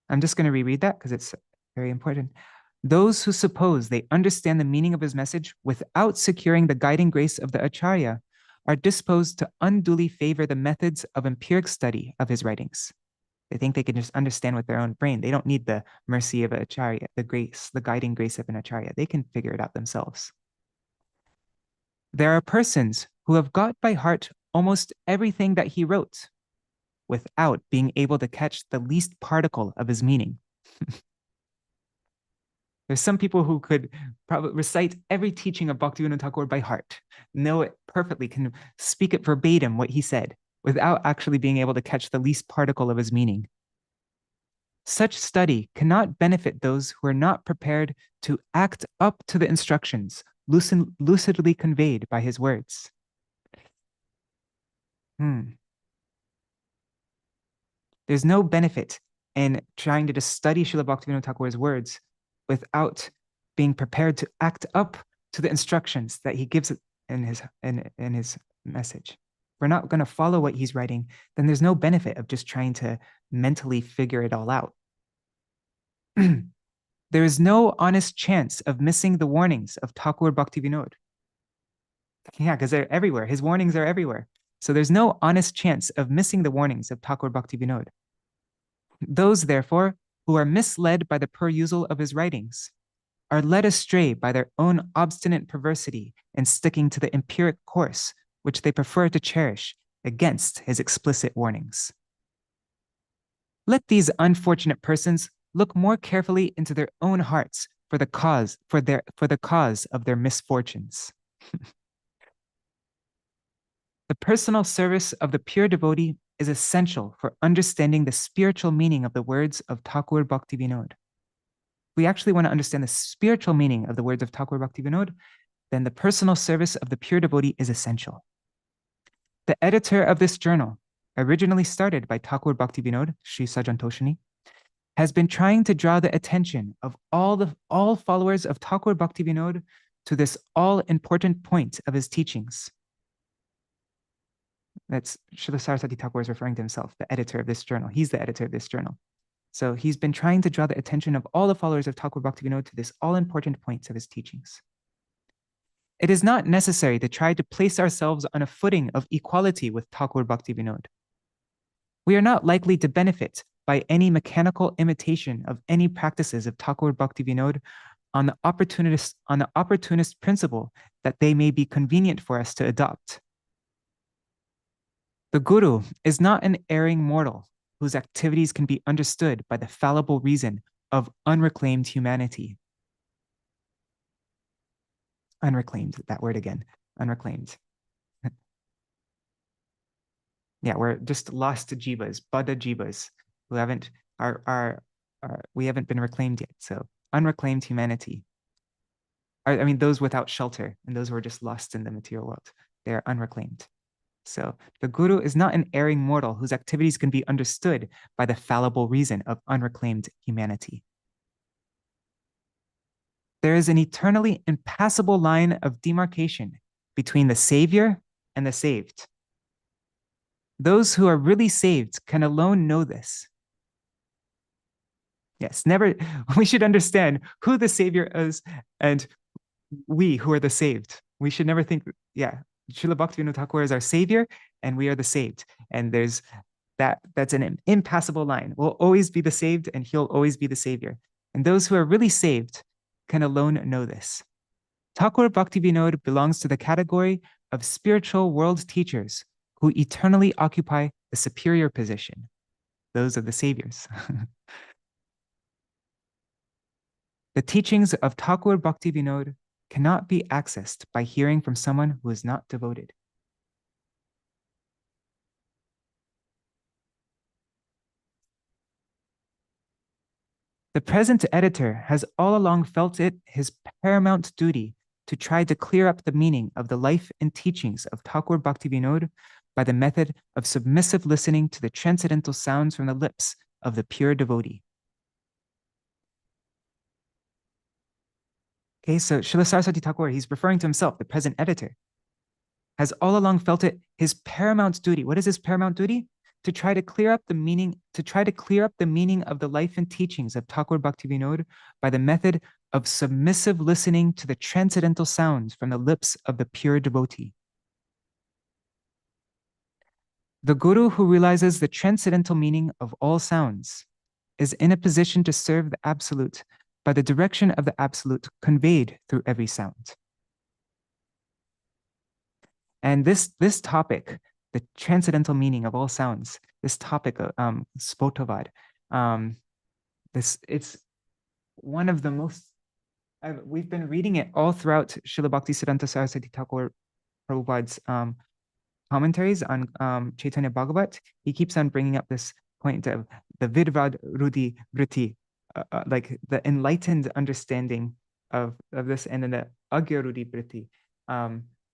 I'm just going to reread that because it's very important. Those who suppose they understand the meaning of his message without securing the guiding grace of the Acharya are disposed to unduly favor the methods of empiric study of his writings. They think they can just understand with their own brain. They don't need the mercy of an Acharya, the grace, the guiding grace of an Acharya. They can figure it out themselves. There are persons who have got by heart almost everything that he wrote without being able to catch the least particle of his meaning. There's some people who could probably recite every teaching of Bhaktivinoda Thakur by heart, know it perfectly, can speak it verbatim what he said, without actually being able to catch the least particle of his meaning. Such study cannot benefit those who are not prepared to act up to the instructions lucidly conveyed by his words. There's no benefit in trying to just study Śrīla Bhaktivinoda Thakur's words without being prepared to act up to the instructions that he gives in his message. We're not going to follow what he's writing, then there's no benefit of just trying to mentally figure it all out. There is no honest chance of missing the warnings of Ṭhākura Bhaktivinoda. Yeah, because they're everywhere. His warnings are everywhere. So there's no honest chance of missing the warnings of Ṭhākura Bhaktivinoda. Those, therefore, who are misled by the perusal of his writings are led astray by their own obstinate perversity in sticking to the empiric course, which they prefer to cherish against his explicit warnings. Let these unfortunate persons look more carefully into their own hearts for the cause of their misfortunes. The personal service of the pure devotee is essential for understanding the spiritual meaning of the words of Ṭhākura Bhaktivinoda. If we actually want to understand the spiritual meaning of the words of Ṭhākura Bhaktivinoda, then the personal service of the pure devotee is essential. The editor of this journal, originally started by Ṭhākura Bhaktivinoda, Sri Sajantoshini, has been trying to draw the attention of all followers of Ṭhākura Bhaktivinoda to this all-important point of his teachings. That's Śrīla Sarasvatī Thakur is referring to himself, the editor of this journal. He's the editor of this journal. So he's been trying to draw the attention of all the followers of Ṭhākura Bhaktivinoda to this all-important points of his teachings. It is not necessary to try to place ourselves on a footing of equality with Ṭhākura Bhaktivinoda. We are not likely to benefit by any mechanical imitation of any practices of Ṭhākura Bhaktivinoda on the opportunist principle that they may be convenient for us to adopt. The Guru is not an erring mortal whose activities can be understood by the fallible reason of unreclaimed humanity. Unreclaimed, that word again, unreclaimed. Yeah, we're just lost jivas, Buddha jivas, who we haven't been reclaimed yet. So unreclaimed humanity. I mean, those without shelter and those who are just lost in the material world, they are unreclaimed. So the Guru is not an erring mortal whose activities can be understood by the fallible reason of unreclaimed humanity. There is an eternally impassable line of demarcation between the Savior and the saved. Those who are really saved can alone know this. Yes, we should understand who the Savior is and we who are the saved. We should never think, Śrīla Bhaktivinoda Thakur is our Savior and we are the saved. And that's an impassable line. We'll always be the saved and he'll always be the Savior. And those who are really saved can alone know this. Ṭhākura Bhaktivinoda belongs to the category of spiritual world teachers who eternally occupy the superior position. Those are the saviors. The teachings of Ṭhākura Bhaktivinoda cannot be accessed by hearing from someone who is not devoted. The present editor has all along felt it his paramount duty to try to clear up the meaning of the life and teachings of Ṭhākura Bhaktivinoda by the method of submissive listening to the transcendental sounds from the lips of the pure devotee. Okay, so Śrīla Sarasvatī Thakur, he's referring to himself, the present editor, has all along felt it his paramount duty. What is his paramount duty? To try to clear up the meaning of the life and teachings of Ṭhākura Bhaktivinoda by the method of submissive listening to the transcendental sounds from the lips of the pure devotee. The Guru who realizes the transcendental meaning of all sounds is in a position to serve the Absolute by the direction of the Absolute conveyed through every sound. And this topic, the transcendental meaning of all sounds, this topic of Spotavad, it's one of the most, we've been reading it all throughout Śrīla Bhaktisiddhānta Sarasvatī Thakur Prabhupāda's commentaries on Chaitanya Bhagavat. He keeps on bringing up this point of the Virvad Rudi Vritti, like the enlightened understanding of this, and then the Agya Rudi Vritti.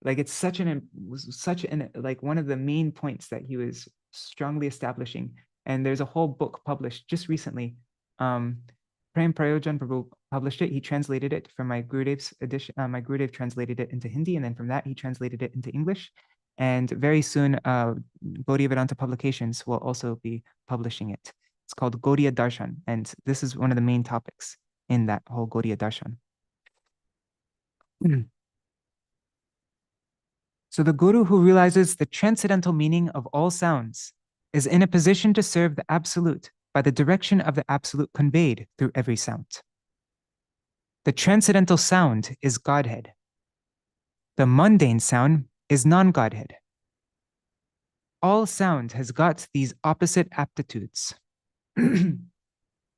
Like it's such an like one of the main points that he was strongly establishing. And there's a whole book published just recently. Prem Prayojan Prabhu published it. He translated it from my Gurudev's edition. My Gurudev translated it into Hindi, and then from that he translated it into English. And very soon, Gaudiya Vedanta Publications will also be publishing it. It's called Gaudiya Darshan, and this is one of the main topics in that whole Gaudiya Darshan. So the Guru who realizes the transcendental meaning of all sounds is in a position to serve the Absolute by the direction of the Absolute conveyed through every sound. The transcendental sound is Godhead. The mundane sound is non-Godhead. All sound has got these opposite aptitudes.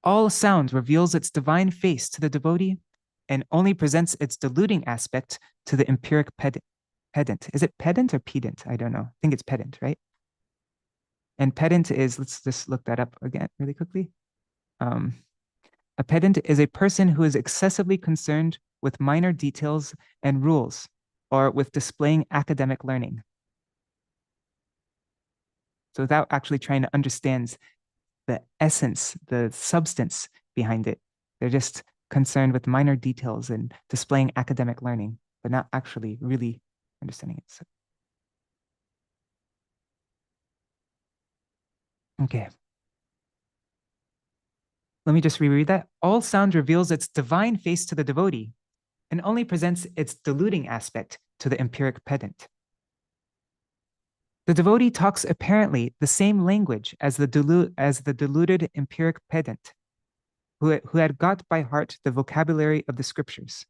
All sound reveals its divine face to the devotee and only presents its deluding aspect to the empiric pedant. Is it pedant or pedant? I don't know. I think it's pedant, right? And pedant is, let's just look that up again really quickly. A pedant is a person who is excessively concerned with minor details and rules, or with displaying academic learning. So without actually trying to understand the essence, the substance behind it, they're just concerned with minor details and displaying academic learning, but not actually really understanding it. So. Okay. Let me just reread that. All sound reveals its divine face to the devotee and only presents its deluding aspect to the empiric pedant. The devotee talks apparently the same language as the deluded empiric pedant, who had got by heart the vocabulary of the scriptures.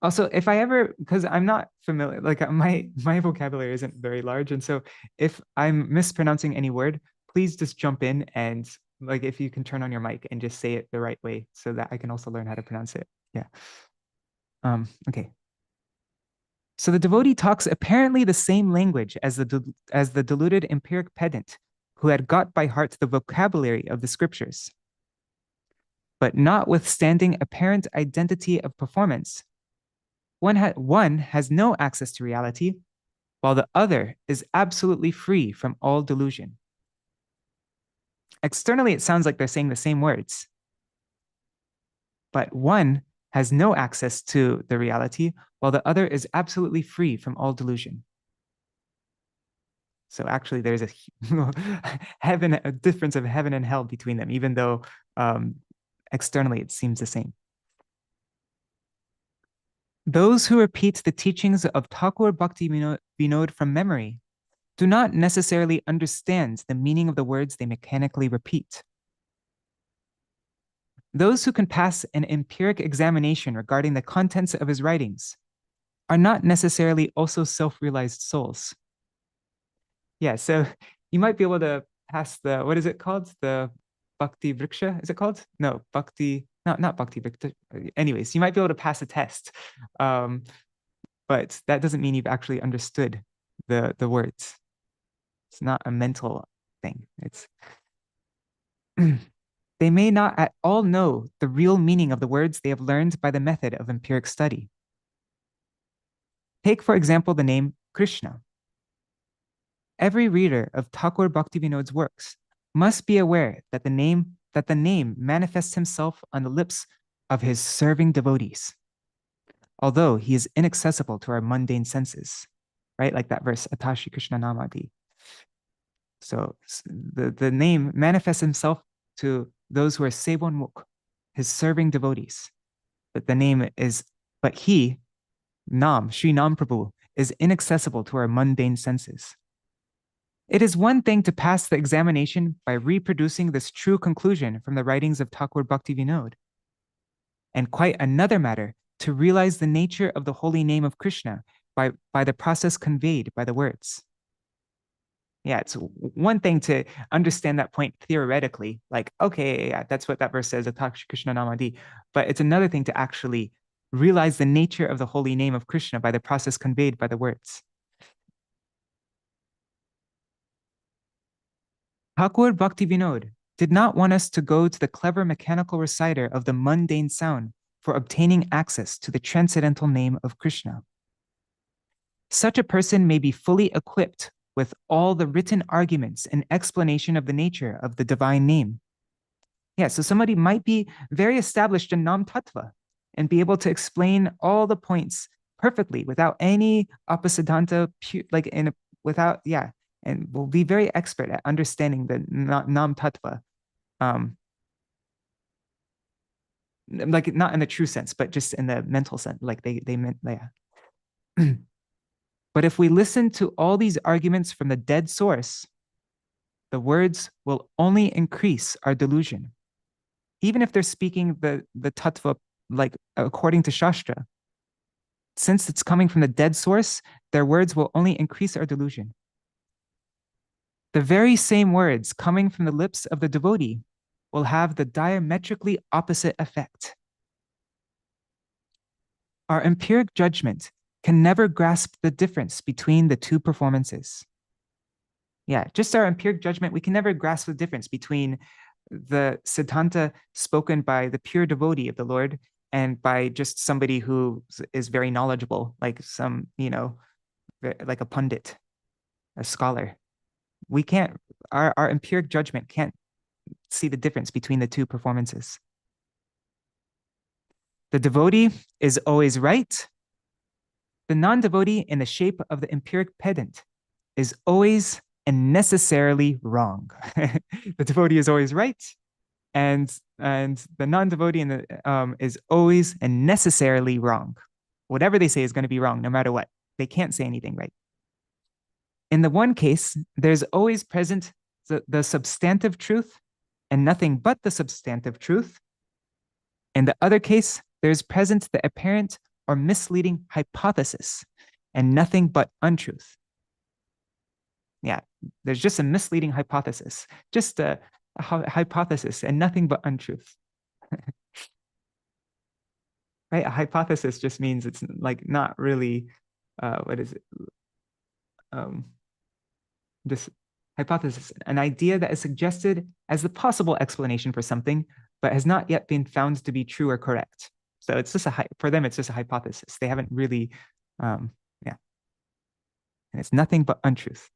Also, if I ever, because I'm not familiar, like my vocabulary isn't very large, and so if I'm mispronouncing any word, please just jump in and like if you can turn on your mic and just say it the right way so that I can also learn how to pronounce it. Yeah. Okay. So the devotee talks apparently the same language as the deluded empiric pedant who had got by heart the vocabulary of the scriptures. But notwithstanding apparent identity of performance, one has no access to reality, while the other is absolutely free from all delusion. Externally, it sounds like they're saying the same words, but one has no access to the reality, while the other is absolutely free from all delusion. So actually, there's a difference of heaven and hell between them, even though externally it seems the same. Those who repeat the teachings of Ṭhākura Bhaktivinoda from memory do not necessarily understand the meaning of the words they mechanically repeat. Those who can pass an empiric examination regarding the contents of his writings are not necessarily also self-realized souls. Yeah, so you might be able to pass the, what is it called? The Bhakti Vriksha, is it called? No, Bhakti, not Bhakti Vriksha. Anyways, you might be able to pass a test, but that doesn't mean you've actually understood the words. It's not a mental thing. It's they may not at all know the real meaning of the words they have learned by the method of empiric study. Take, for example, the name Krishna. Every reader of Ṭhākura Bhaktivinoda's works must be aware that the name manifests himself on the lips of his serving devotees, although he is inaccessible to our mundane senses, right? Like that verse, Atashi Krishna Namadi. So the name manifests himself to those who are Sevonmukh, his serving devotees. But he, Nam, Sri Nam Prabhu, is inaccessible to our mundane senses. It is one thing to pass the examination by reproducing this true conclusion from the writings of Ṭhākura Bhaktivinoda, and quite another matter to realize the nature of the holy name of Krishna by the process conveyed by the words. Yeah, it's one thing to understand that point theoretically, like, okay, yeah, that's what that verse says, Atashi Krishna Namadi. But it's another thing to actually realize the nature of the holy name of Krishna by the process conveyed by the words. Ṭhākura Bhaktivinoda did not want us to go to the clever mechanical reciter of the mundane sound for obtaining access to the transcendental name of Krishna. Such a person may be fully equipped with all the written arguments and explanation of the nature of the divine name. Yeah, so somebody might be very established in Nam Tattva and be able to explain all the points perfectly without any apasiddhanta, and will be very expert at understanding the Nam Tattva. Like not in the true sense, but just in the mental sense, like they meant, yeah. But if we listen to all these arguments from the dead source, the words will only increase our delusion. Even if they're speaking the tattva, like according to Shastra, since it's coming from the dead source, their words will only increase our delusion. The very same words coming from the lips of the devotee will have the diametrically opposite effect. Our empiric judgment can never grasp the difference between the two performances. Yeah, just our empiric judgment, we can never grasp the difference between the Siddhanta spoken by the pure devotee of the Lord and by just somebody who is very knowledgeable, like some, like a pundit, a scholar. We can't, our empiric judgment can't see the difference between the two performances. The devotee is always right. The non-devotee in the shape of the empiric pedant is always and necessarily wrong. The devotee is always right, and the non-devotee is always and necessarily wrong. Whatever they say is going to be wrong, no matter what. They can't say anything right. In the one case, there's always present the substantive truth and nothing but the substantive truth. In the other case, there's present the apparent or misleading hypothesis and nothing but untruth. Yeah, there's just a misleading hypothesis, just a hypothesis and nothing but untruth. Right? A hypothesis just means it's like not really, what is it? Just hypothesis, an idea that is suggested as the possible explanation for something, but has not yet been found to be true or correct. So it's just for them, it's just a hypothesis. They haven't really, yeah. And it's nothing but untruth.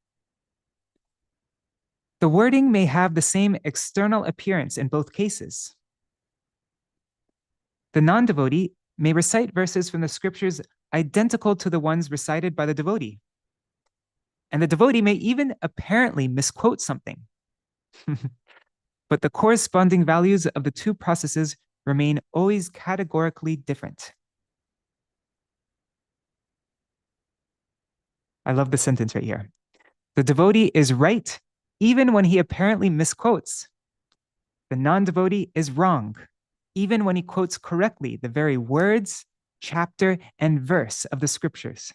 The wording may have the same external appearance in both cases. The non-devotee may recite verses from the scriptures identical to the ones recited by the devotee. And the devotee may even apparently misquote something. But the corresponding values of the two processes remain always categorically different. I love the sentence right here. The devotee is right even when he apparently misquotes. The non-devotee is wrong even when he quotes correctly the very words, chapter, and verse of the scriptures.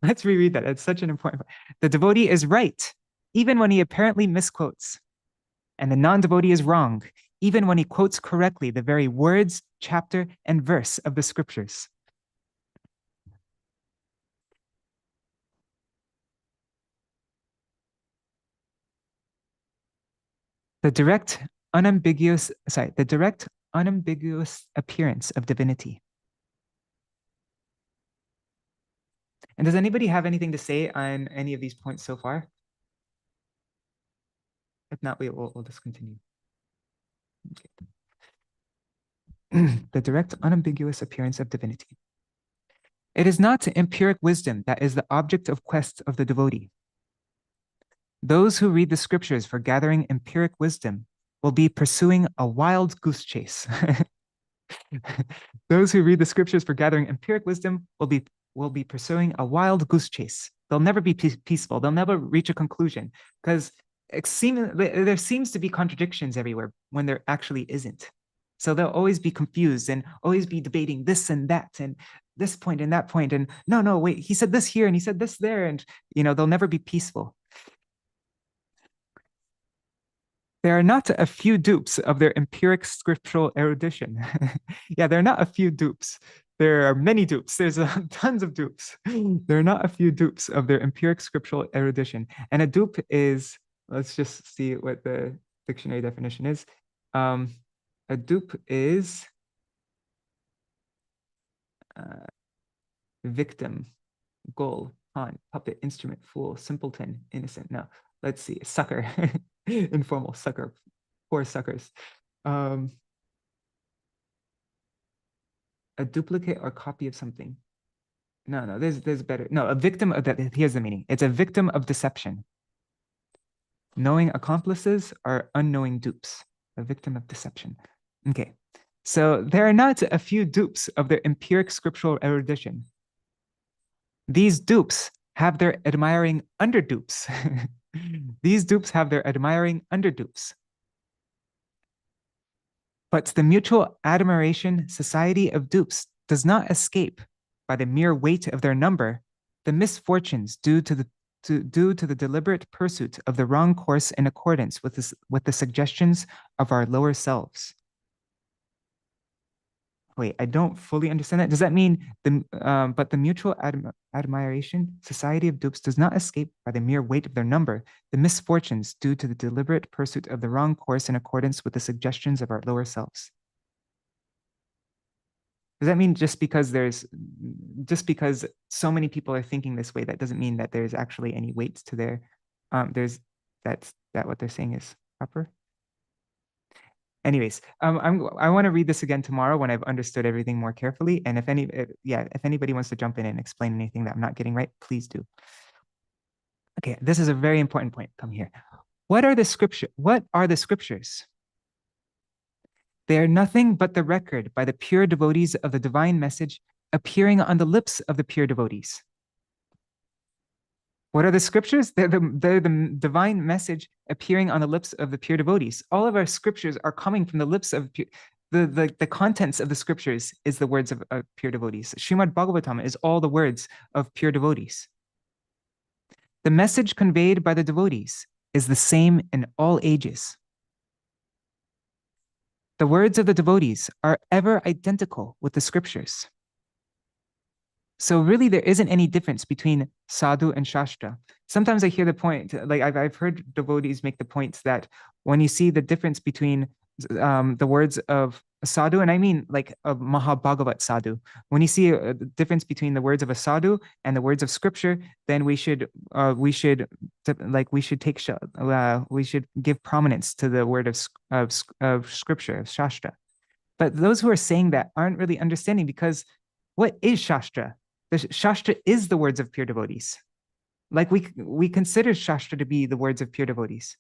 Let's reread that. It's such an important point. The devotee is right even when he apparently misquotes. And the non-devotee is wrong even when he quotes correctly the very words, chapter, and verse of the scriptures. The direct, unambiguous appearance of divinity. And does anybody have anything to say on any of these points so far? If not, we'll just continue. Okay. The direct, unambiguous appearance of divinity. It is not empiric wisdom that is the object of quest of the devotee. Those who read the scriptures for gathering empiric wisdom will be pursuing a wild goose chase. Those who read the scriptures for gathering empiric wisdom will be pursuing a wild goose chase. They'll never be peaceful. They'll never reach a conclusion because there seems to be contradictions everywhere when there actually isn't. So they'll always be confused and always be debating this and that and this point and that point. And no, wait, he said this here and he said this there. And, they'll never be peaceful. There are not a few dupes of their empiric scriptural erudition. Yeah, there are not a few dupes. There are many dupes. There's tons of dupes. There are not a few dupes of their empiric scriptural erudition. And a dupe is, let's just see what the dictionary definition is. A dupe is victim, goal, pawn, puppet, instrument, fool, simpleton, innocent. No, let's see, sucker, informal sucker, poor suckers. A duplicate or copy of something. No, there's better. No, a victim of that. Here's the meaning. It's a victim of deception. Knowing accomplices are unknowing dupes. A victim of deception. Okay, so there are not a few dupes of their empiric scriptural erudition. These dupes have their admiring underdupes. These dupes have their admiring underdupes. But the mutual admiration society of dupes does not escape, by the mere weight of their number, the misfortunes due to the deliberate pursuit of the wrong course in accordance with the suggestions of our lower selves. Wait, I don't fully understand that. Does that mean but the mutual admiration society of dupes does not escape by the mere weight of their number the misfortunes due to the deliberate pursuit of the wrong course in accordance with the suggestions of our lower selves? Does that mean just because so many people are thinking this way, that doesn't mean that there's actually any weight to their that's what they're saying is proper? Anyways, I want to read this again tomorrow when I've understood everything more carefully. And if anybody wants to jump in and explain anything that I'm not getting right, please do. Okay, this is a very important point. Come here. What are the scriptures? They are nothing but the record by the pure devotees of the divine message appearing on the lips of the pure devotees. What are the scriptures? They're the divine message appearing on the lips of the pure devotees. All of our scriptures are coming from the lips of the contents of the scriptures is the words of pure devotees. Srimad Bhagavatam is all the words of pure devotees. The message conveyed by the devotees is the same in all ages. The words of the devotees are ever identical with the scriptures. So really, there isn't any difference between sadhu and shastra. Sometimes I hear the point, like I've heard devotees make the point that when you see the difference between the words of a sadhu, and I mean like a Mahabhagavat sadhu, when you see a difference between the words of a sadhu and the words of scripture, then we should give prominence to the word of scripture, of shastra. But those who are saying that aren't really understanding, because what is shastra? The shastra is the words of pure devotees. Like we consider shastra to be the words of pure devotees.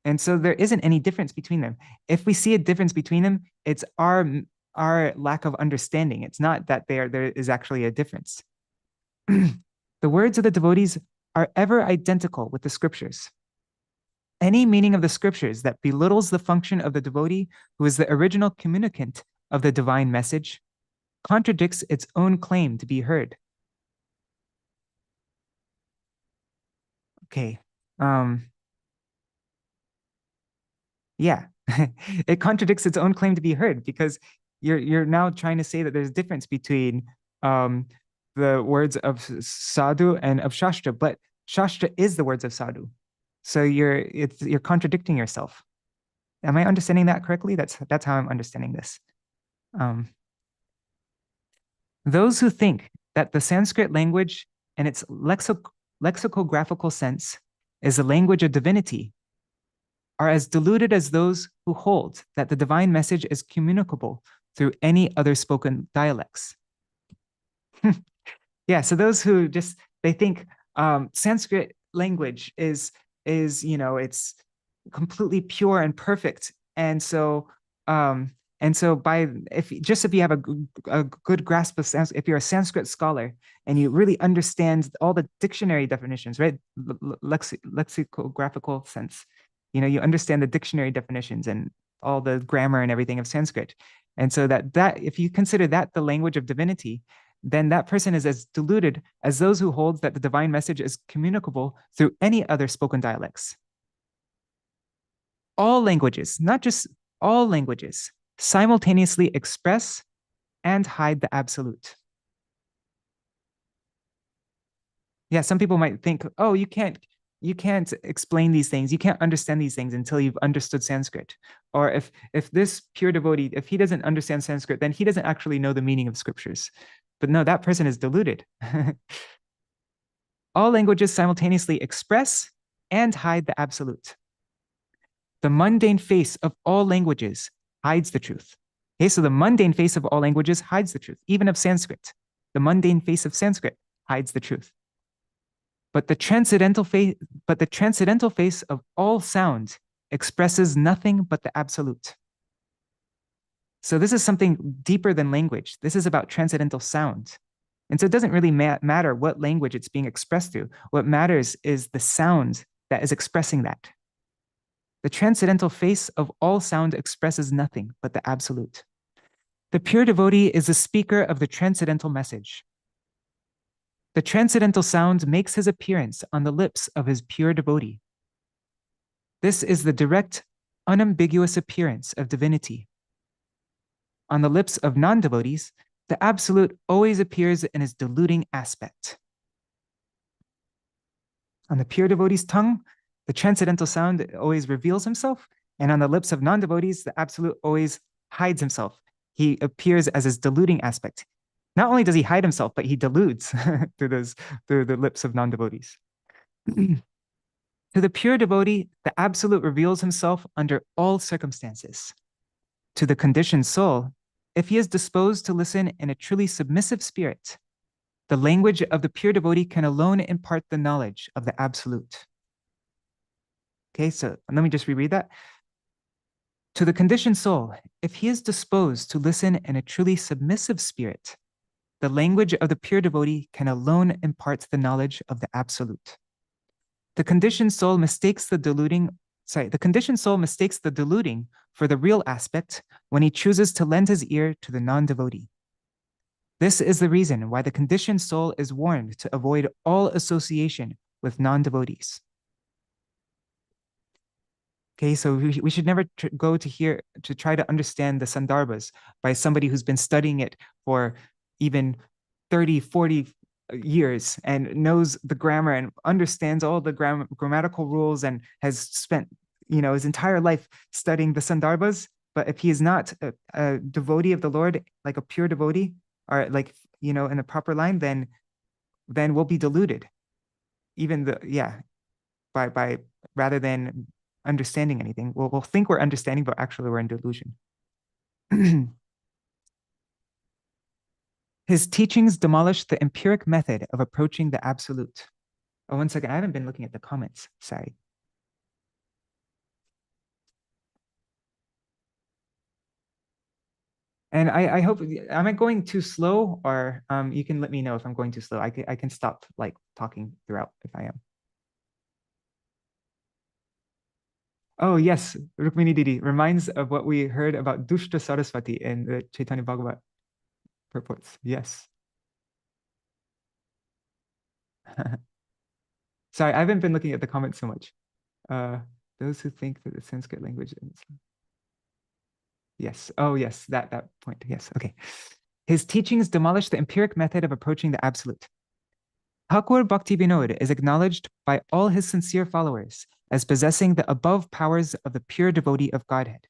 And so there isn't any difference between them. If we see a difference between them, it's our lack of understanding. It's not that there is actually a difference. The words of the devotees are ever identical with the scriptures. Any meaning of the scriptures that belittles the function of the devotee, who is the original communicant of the divine message, contradicts its own claim to be heard. Okay. Yeah, it contradicts its own claim to be heard, because you're now trying to say that there's a difference between the words of sadhu and of shastra, but shastra is the words of sadhu. So you're contradicting yourself. Am I understanding that correctly? That's how I'm understanding this. Those who think that the Sanskrit language and its lexicographical sense is the language of divinity are as deluded as those who hold that the divine message is communicable through any other spoken dialects. Yeah, so those who they think Sanskrit language is it's completely pure and perfect, and so if you have a good grasp of Sanskrit, if you're a Sanskrit scholar and you really understand all the dictionary definitions, right, lexicographical sense, you understand the dictionary definitions and all the grammar and everything of Sanskrit, and so that if you consider that the language of divinity, then that person is as deluded as those who hold that the divine message is communicable through any other spoken dialects. All languages, not just all languages, simultaneously express and hide the absolute. Yeah, some people might think, oh, you can't explain these things, you can't understand these things until you've understood Sanskrit. Or if this pure devotee, if he doesn't understand Sanskrit, then he doesn't actually know the meaning of scriptures. But no, that person is deluded. All languages simultaneously express and hide the absolute. The mundane face of all languages hides the truth. Okay, so the mundane face of all languages hides the truth, even of Sanskrit. The mundane face of Sanskrit hides the truth. But the transcendental face of all sound expresses nothing but the absolute. So this is something deeper than language. This is about transcendental sound. And so it doesn't really matter what language it's being expressed through. What matters is the sound that is expressing that. The transcendental face of all sound expresses nothing but the absolute. The pure devotee is the speaker of the transcendental message. The transcendental sound makes his appearance on the lips of his pure devotee. This is the direct, unambiguous appearance of divinity. On the lips of non-devotees, the absolute always appears in his deluding aspect. On the pure devotee's tongue, the transcendental sound always reveals himself, and on the lips of non-devotees, the absolute always hides himself. He appears as his deluding aspect. Not only does he hide himself, but he deludes through the lips of non-devotees. To the pure devotee, the absolute reveals himself under all circumstances. To the conditioned soul, if he is disposed to listen in a truly submissive spirit, the language of the pure devotee can alone impart the knowledge of the absolute. Okay, so let me just reread that. To the conditioned soul, if he is disposed to listen in a truly submissive spirit, the language of the pure devotee can alone impart the knowledge of the absolute. The conditioned soul mistakes the deluding for the real aspect when he chooses to lend his ear to the non-devotee. This is the reason why the conditioned soul is warned to avoid all association with non-devotees. Okay, so we should never go to try to understand the sandarbhas by somebody who's been studying it for even 30, 40 years and knows the grammar and understands all the grammatical rules and has spent, his entire life studying the sandarbhas. But if he is not a devotee of the Lord, like a pure devotee, or like, in the proper line, then we'll be deluded. By rather than understanding anything. We'll think we're understanding, but actually we're in delusion. His teachings demolish the empiric method of approaching the absolute. Oh, 1 second. I haven't been looking at the comments. Sorry. And I hope, am I going too slow, or you can let me know if I'm going too slow. I can stop like talking throughout if I am. Oh, yes. Rukmini Didi reminds of what we heard about Dushta Sarasvatī in the Chaitanya Bhagavat purports. Yes. Sorry, I haven't been looking at the comments so much. Those who think that the Sanskrit language is... Yes. Oh, yes. That point. Yes. Okay. His teachings demolish the empiric method of approaching the absolute. Ṭhākura Bhaktivinoda is acknowledged by all his sincere followers as possessing the above powers of the pure devotee of Godhead.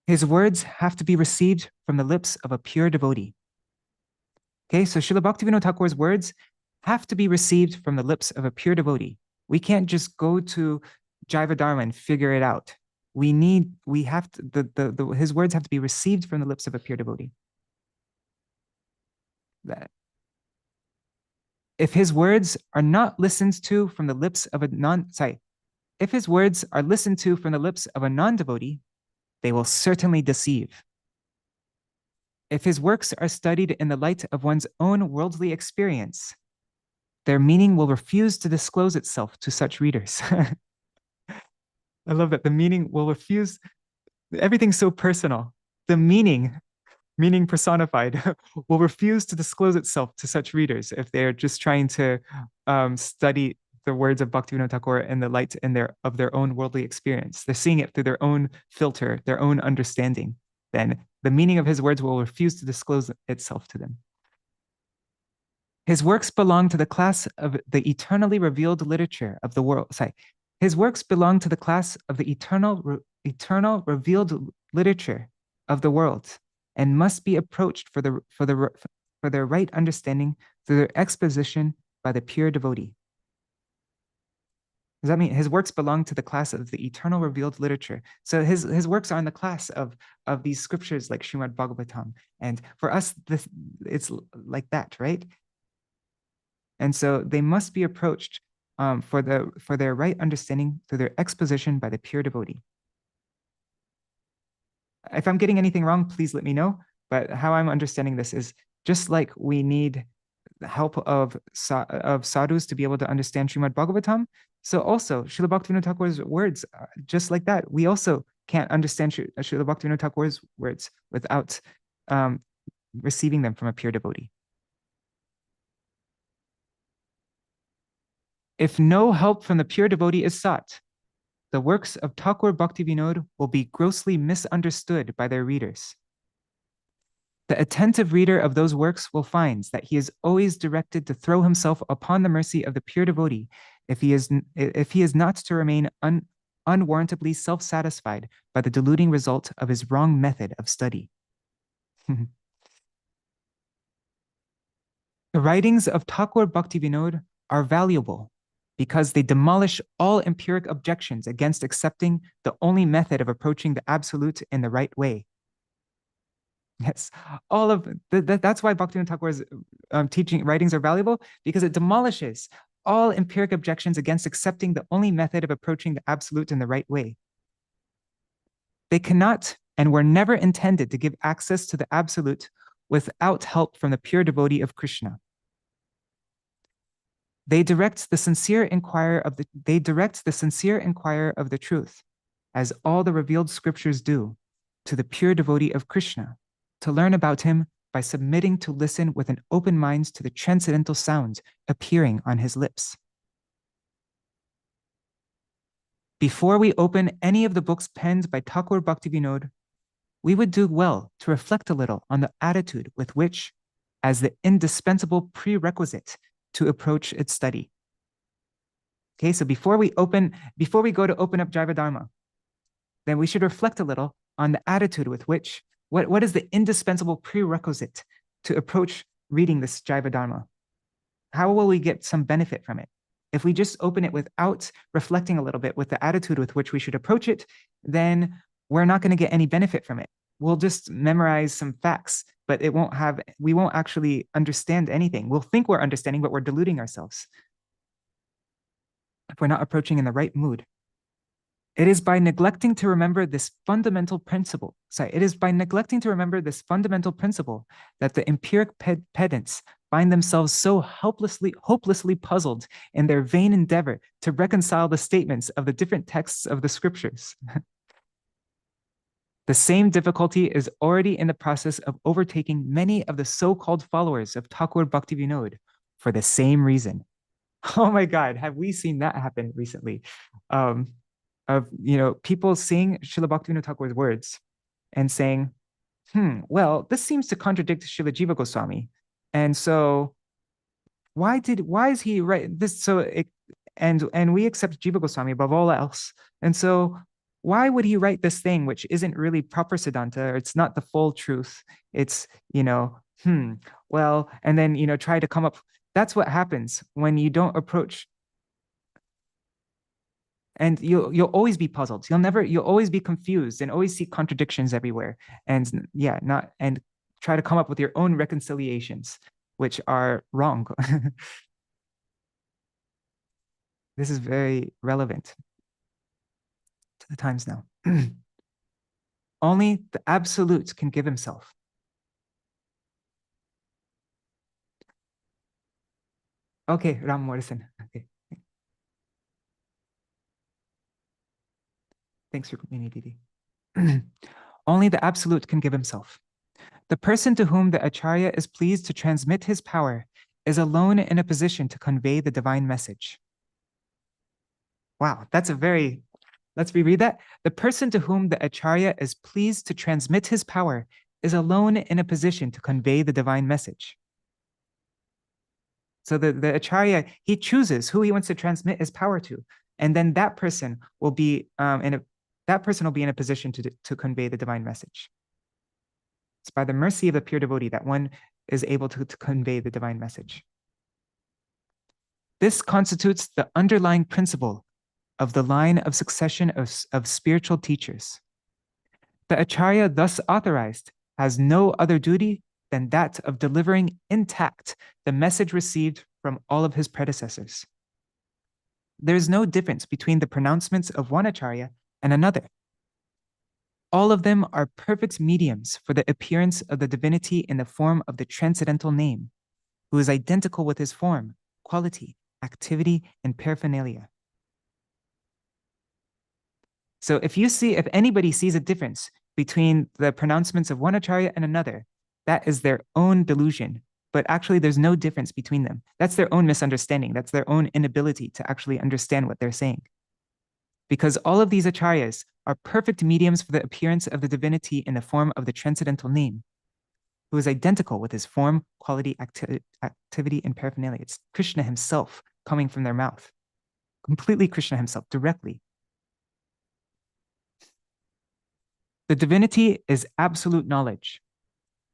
His words have to be received from the lips of a pure devotee. Okay, so Śrīla Bhaktivinoda Thakur's words have to be received from the lips of a pure devotee. We can't just go to Jaiva Dharma and figure it out. His words have to be received from the lips of a pure devotee. If his words are not listened to from the lips of if his words are listened to from the lips of a non-devotee, they will certainly deceive. If his works are studied in the light of one's own worldly experience, their meaning will refuse to disclose itself to such readers. I love that. The meaning will refuse. Everything's so personal. The meaning personified, will refuse to disclose itself to such readers if they're just trying to study the words of Bhaktivinoda Thakur in the light of their own worldly experience. They're seeing it through their own filter, their own understanding. Then the meaning of his words will refuse to disclose itself to them. His works belong to the class of the eternally revealed literature of the world. His works belong to the class of the eternal revealed literature of the world, and must be approached for their right understanding through their exposition by the pure devotee. Does that mean his works belong to the class of the eternal revealed literature? So his works are in the class of these scriptures like Srimad Bhagavatam. And for us, it's like that, right? And so they must be approached for their right understanding through their exposition by the pure devotee. If I'm getting anything wrong, please let me know. But how I'm understanding this is just like we need the help of sadhus to be able to understand Srimad Bhagavatam. So also Śrīla Bhaktivinoda Thakur's words, just like that, we also can't understand Śrīla Bhaktivinoda Thakur's words without receiving them from a pure devotee. If no help from the pure devotee is sought, the works of Ṭhākura Bhaktivinoda will be grossly misunderstood by their readers. The attentive reader of those works will find that he is always directed to throw himself upon the mercy of the pure devotee if he is not to remain unwarrantably self-satisfied by the deluding result of his wrong method of study. The writings of Ṭhākura Bhaktivinoda are valuable because they demolish all empiric objections against accepting the only method of approaching the absolute in the right way. Yes, all of that's why Bhaktivinoda Thakur's teaching writings are valuable, because it demolishes all empiric objections against accepting the only method of approaching the absolute in the right way. They cannot and were never intended to give access to the absolute without help from the pure devotee of Krishna. They direct the sincere inquirer of the truth, as all the revealed scriptures do, to the pure devotee of Krishna, to learn about him by submitting to listen with an open mind to the transcendental sounds appearing on his lips. Before we open any of the books penned by Ṭhākura Bhaktivinoda, we would do well to reflect a little on the attitude with which, as the indispensable prerequisite to approach its study. Okay, so before we go to open up Jaiva Dharma, then we should reflect a little on the attitude with which, what is the indispensable prerequisite to approach reading this Jaiva Dharma? How will we get some benefit from it? If we just open it without reflecting a little bit with the attitude with which we should approach it, then we're not going to get any benefit from it. We'll just memorize some facts, but we won't actually understand anything. We'll think we're understanding, but we're deluding ourselves if we're not approaching in the right mood. It is by neglecting to remember this fundamental principle. It is by neglecting to remember this fundamental principle that the empiric pedants find themselves so hopelessly puzzled in their vain endeavor to reconcile the statements of the different texts of the scriptures. The same difficulty is already in the process of overtaking many of the so-called followers of Ṭhākura Bhaktivinoda for the same reason. Oh my God, have we seen that happen recently? Of people seeing Śrīla Bhaktivinoda Thakur's words and saying, well, this seems to contradict Śrīla Jiva Gosvāmī. And so why is he right this? And we accept Jiva Gosvāmī above all else. And so why would he write this thing which isn't really proper Siddhanta, or it's not the full truth? It's, well, and then, try to come up. That's what happens when you don't approach. And you'll always be puzzled. You'll always be confused and always see contradictions everywhere. And and try to come up with your own reconciliations, which are wrong. This is very relevant to the times now. Only the absolute can give himself. Okay, Ram Morrison. Okay. Thanks for community. Only the absolute can give himself. The person to whom the Acharya is pleased to transmit his power is alone in a position to convey the divine message. Wow, let's reread that. The person to whom the Acharya is pleased to transmit his power is alone in a position to convey the divine message. So the Acharya, he chooses who he wants to transmit his power to, and then that person will be in a position to convey the divine message. It's by the mercy of the pure devotee that one is able to convey the divine message. This constitutes the underlying principle of the line of succession of spiritual teachers. The Acharya thus authorized has no other duty than that of delivering intact the message received from all of his predecessors. There is no difference between the pronouncements of one Acharya and another. All of them are perfect mediums for the appearance of the divinity in the form of the transcendental name, who is identical with his form, quality, activity, and paraphernalia. So if anybody sees a difference between the pronouncements of one Acharya and another, that is their own delusion. But actually, there's no difference between them. That's their own misunderstanding. That's their own inability to actually understand what they're saying. Because all of these Acharyas are perfect mediums for the appearance of the divinity in the form of the transcendental name, who is identical with his form, quality, activity, and paraphernalia. It's Krishna himself coming from their mouth. Completely Krishna himself, directly. The divinity is absolute knowledge.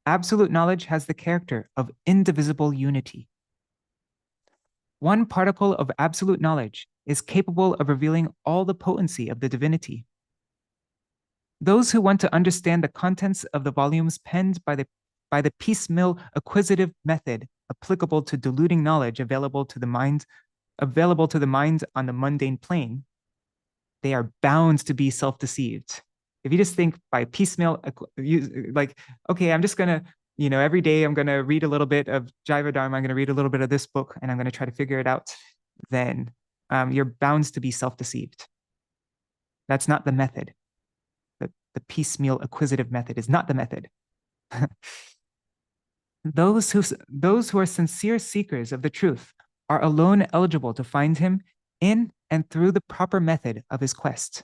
Absolute knowledge has the character of indivisible unity. One particle of absolute knowledge is capable of revealing all the potency of the divinity. Those who want to understand the contents of the volumes penned by the piecemeal acquisitive method applicable to diluting knowledge available to the mind on the mundane plane, they are bound to be self-deceived. If you just think by piecemeal, like, okay, I'm just gonna, every day I'm gonna read a little bit of Jaiva Dharma, I'm gonna read a little bit of this book, and I'm gonna try to figure it out, then you're bound to be self-deceived. That's not the method. The piecemeal acquisitive method is not the method. Those who are sincere seekers of the truth are alone eligible to find him in and through the proper method of his quest.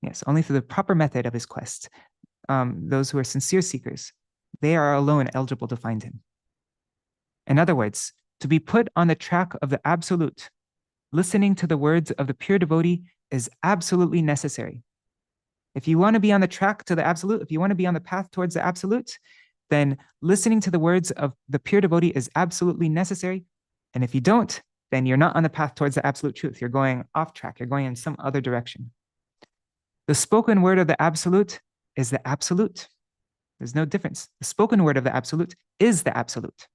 Yes, only through the proper method of his quest. Those who are sincere seekers, they are alone eligible to find him. In other words, to be put on the track of the absolute, listening to the words of the pure devotee is absolutely necessary. If you want to be on the track to the absolute, if you want to be on the path towards the absolute, then listening to the words of the pure devotee is absolutely necessary. And if you don't, then you're not on the path towards the absolute truth. You're going off track. You're going in some other direction. The spoken word of the absolute is the absolute. There's no difference. The spoken word of the absolute is the absolute.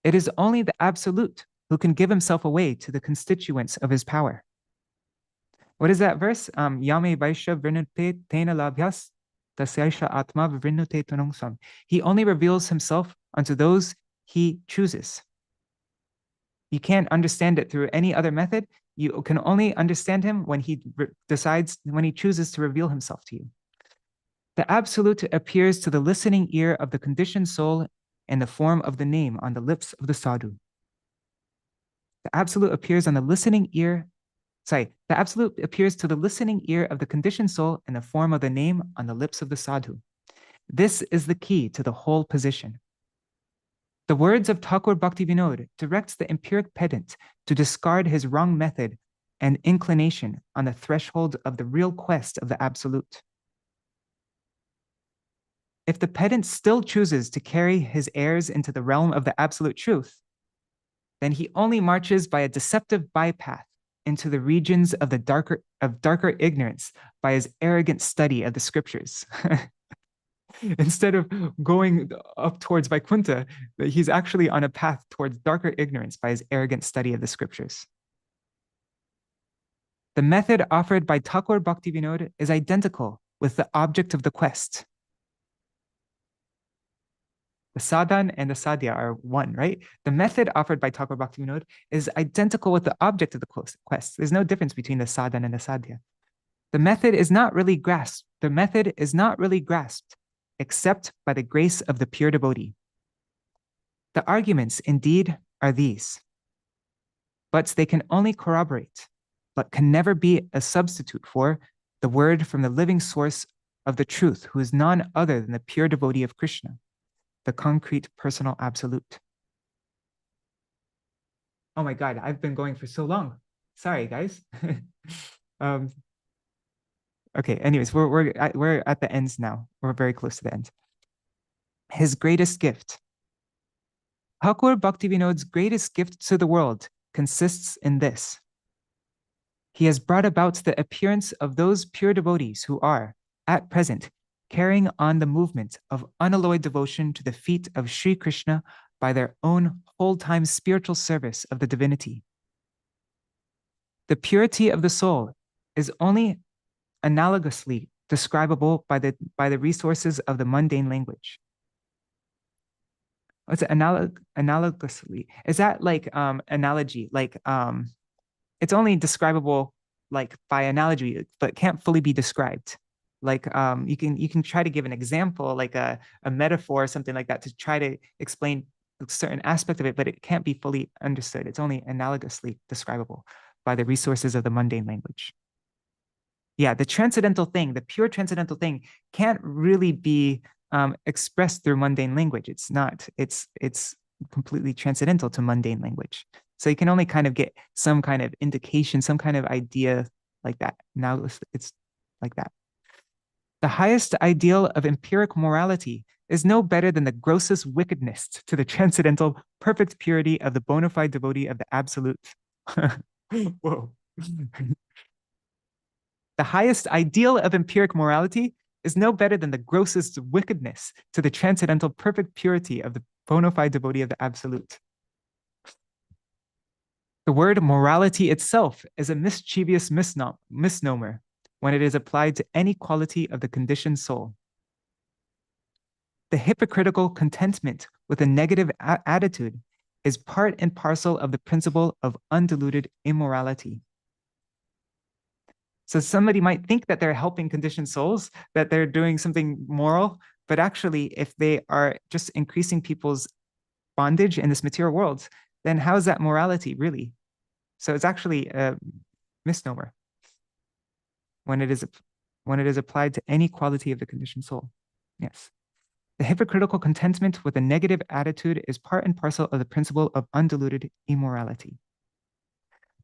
It is only the absolute who can give himself away to the constituents of his power. What is that verse? Yame Vaishya Vrinute Tena Labhyas Tasyaisha Atma Vrinute Tanungsam. He only reveals himself unto those he chooses. You can't understand it through any other method. You can only understand him when he when he chooses to reveal himself to you. The absolute appears to the listening ear of the conditioned soul in the form of the name on the lips of the sadhu. The absolute appears on the listening ear. The absolute appears to the listening ear of the conditioned soul in the form of the name on the lips of the sadhu. This is the key to the whole position. The words of Ṭhākura Bhaktivinoda directs the empiric pedant to discard his wrong method and inclination on the threshold of the real quest of the absolute. If the pedant still chooses to carry his heirs into the realm of the absolute truth, then he only marches by a deceptive bypath into the regions of darker ignorance by his arrogant study of the scriptures. Instead of going up towards Vaikuntha, he's actually on a path towards darker ignorance by his arrogant study of the scriptures. The method offered by Ṭhākura Bhaktivinoda is identical with the object of the quest. The sadhan and the sadhya are one, right? The method offered by Ṭhākura Bhaktivinoda is identical with the object of the quest. There's no difference between the sadhan and the sadhya. The method is not really grasped. The method is not really grasped except by the grace of the pure devotee. The arguments, indeed, are these, but they can only corroborate, but can never be a substitute for the word from the living source of the truth, who is none other than the pure devotee of Krishna, the concrete personal absolute. Oh my God, I've been going for so long. Sorry, guys. Okay, anyways, we're at the ends now. We're very close to the end. His greatest gift. Ṭhākura Bhaktivinoda's greatest gift to the world consists in this. He has brought about the appearance of those pure devotees who are, at present, carrying on the movement of unalloyed devotion to the feet of Sri Krishna by their own whole-time spiritual service of the divinity. The purity of the soul is only analogously describable by the resources of the mundane language. What's it, analogously? Is that like analogy? Like it's only describable like by analogy, but can't fully be described. Like you can try to give an example, like a metaphor or something like that, to try to explain a certain aspect of it, but it can't be fully understood. It's only analogously describable by the resources of the mundane language. Yeah, the transcendental thing, the pure transcendental thing, can't really be expressed through mundane language. It's not. It's completely transcendental to mundane language. So you can only kind of get some kind of indication, some kind of idea like that. Now it's like that. The highest ideal of empiric morality is no better than the grossest wickedness to the transcendental perfect purity of the bona fide devotee of the absolute. Whoa. The highest ideal of empiric morality is no better than the grossest wickedness to the transcendental perfect purity of the bona fide devotee of the Absolute. The word morality itself is a mischievous misnomer when it is applied to any quality of the conditioned soul. The hypocritical contentment with a negative attitude is part and parcel of the principle of undiluted immorality. So somebody might think that they're helping conditioned souls, that they're doing something moral, but actually, if they are just increasing people's bondage in this material world, then how is that morality really? So it's actually a misnomer when it is applied to any quality of the conditioned soul. Yes. The hypocritical contentment with a negative attitude is part and parcel of the principle of undiluted immorality.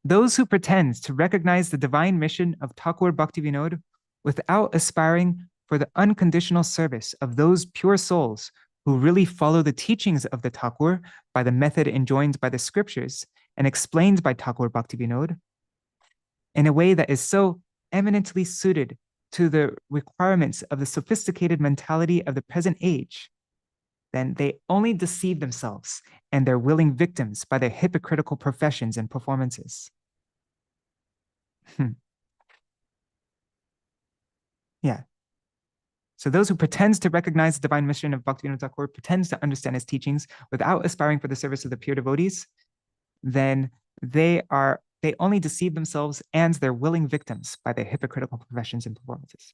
Those who pretend to recognize the divine mission of Ṭhākura Bhaktivinoda without aspiring for the unconditional service of those pure souls who really follow the teachings of the Ṭhākura by the method enjoined by the scriptures and explained by Ṭhākura Bhaktivinoda in a way that is so eminently suited to the requirements of the sophisticated mentality of the present age, then they only deceive themselves and their willing victims by their hypocritical professions and performances. Yeah. So those who pretend to recognize the divine mission of Bhaktivinoda Thakur, pretends to understand his teachings without aspiring for the service of the pure devotees, then they only deceive themselves and their willing victims by their hypocritical professions and performances.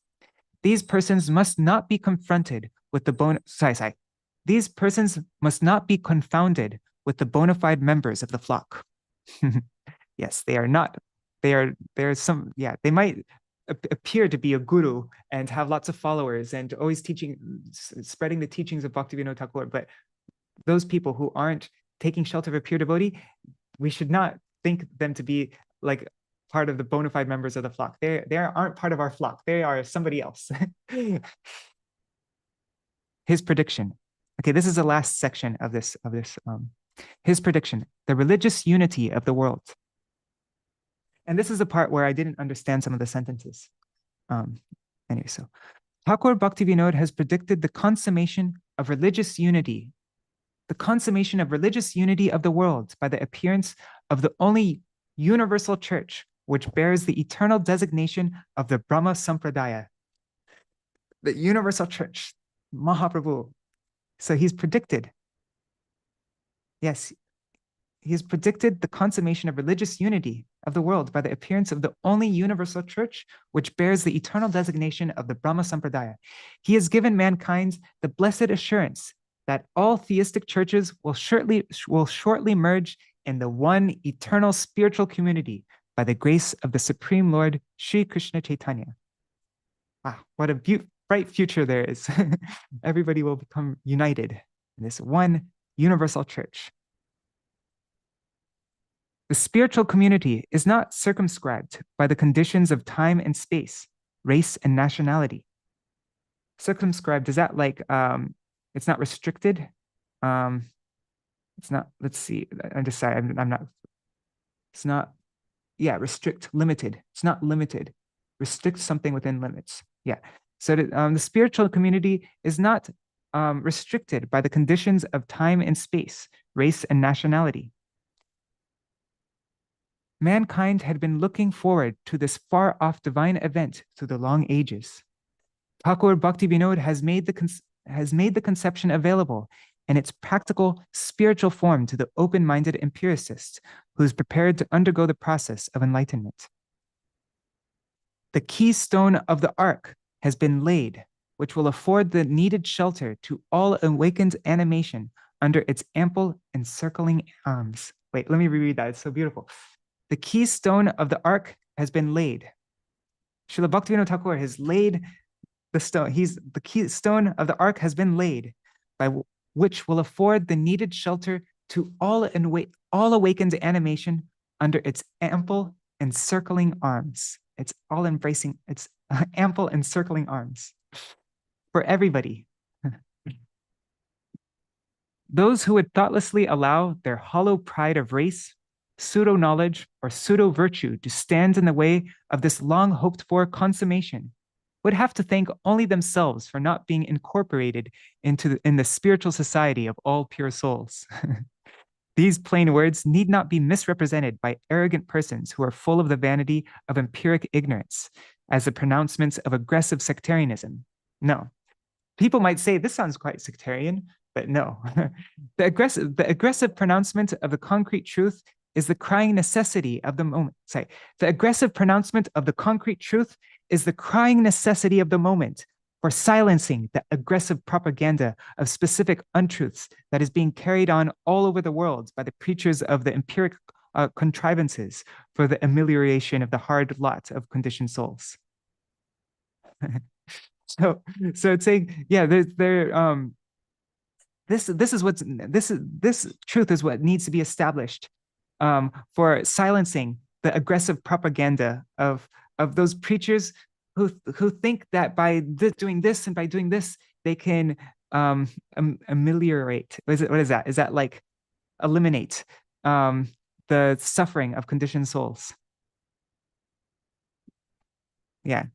These persons must not be confronted with the These persons must not be confounded with the bona fide members of the flock. Yes, they are not. They might appear to be a guru and have lots of followers and always spreading the teachings of Bhaktivinoda Thakur, but those people who aren't taking shelter of a pure devotee, we should not think them to be like part of the bona fide members of the flock. They aren't part of our flock. They are somebody else. His prediction. Okay, this is the last section of this. His prediction: the religious unity of the world. And this is the part where I didn't understand some of the sentences. Anyway, so Ṭhākura Bhaktivinoda has predicted the consummation of religious unity. The consummation of religious unity of the world by the appearance of the only universal church which bears the eternal designation of the Brahma Sampradaya. The universal church, Mahaprabhu. So he's predicted. Yes, he's predicted the consummation of religious unity of the world by the appearance of the only universal church which bears the eternal designation of the Brahma Sampradaya. He has given mankind the blessed assurance that all theistic churches will shortly merge in the one eternal spiritual community by the grace of the Supreme Lord Sri Krishna Chaitanya. Wow, what a bright future there is. Everybody will become united in this one universal church. The spiritual community is not circumscribed by the conditions of time and space, race and nationality. Circumscribed, is that like, it's not restricted? It's not, let's see, I'm just sorry, I'm not, it's not, yeah, restrict, limited. It's not limited. Restrict something within limits. Yeah. So the spiritual community is not restricted by the conditions of time and space, race and nationality. Mankind had been looking forward to this far-off divine event through the long ages. Ṭhākura Bhaktivinoda has made the conception available in its practical spiritual form to the open-minded empiricist who is prepared to undergo the process of enlightenment. The keystone of the ark has been laid, which will afford the needed shelter to all awakened animation under its ample encircling arms. Wait, let me reread that. It's so beautiful. The keystone of the ark has been laid. Śrīla Bhaktivinoda Thakur has laid the stone. The keystone of the ark has been laid, by which will afford the needed shelter to all awakened animation under its ample encircling arms. It's all embracing, it's ample encircling arms for everybody. Those who would thoughtlessly allow their hollow pride of race, pseudo-knowledge, or pseudo-virtue to stand in the way of this long-hoped-for consummation would have to thank only themselves for not being incorporated in the spiritual society of all pure souls. These plain words need not be misrepresented by arrogant persons who are full of the vanity of empiric ignorance as the pronouncements of aggressive sectarianism. No. People might say, this sounds quite sectarian, but no. The aggressive pronouncement of the concrete truth is the crying necessity of the moment. Sorry. The aggressive pronouncement of the concrete truth is the crying necessity of the moment for silencing the aggressive propaganda of specific untruths that is being carried on all over the world by the preachers of the empiric contrivances for the amelioration of the hard lot of conditioned souls. So it's saying, yeah, this truth is what needs to be established for silencing the aggressive propaganda of those preachers who think that by doing this and by doing this, they can ameliorate. What is that? Is that like eliminate the suffering of conditioned souls? Yeah.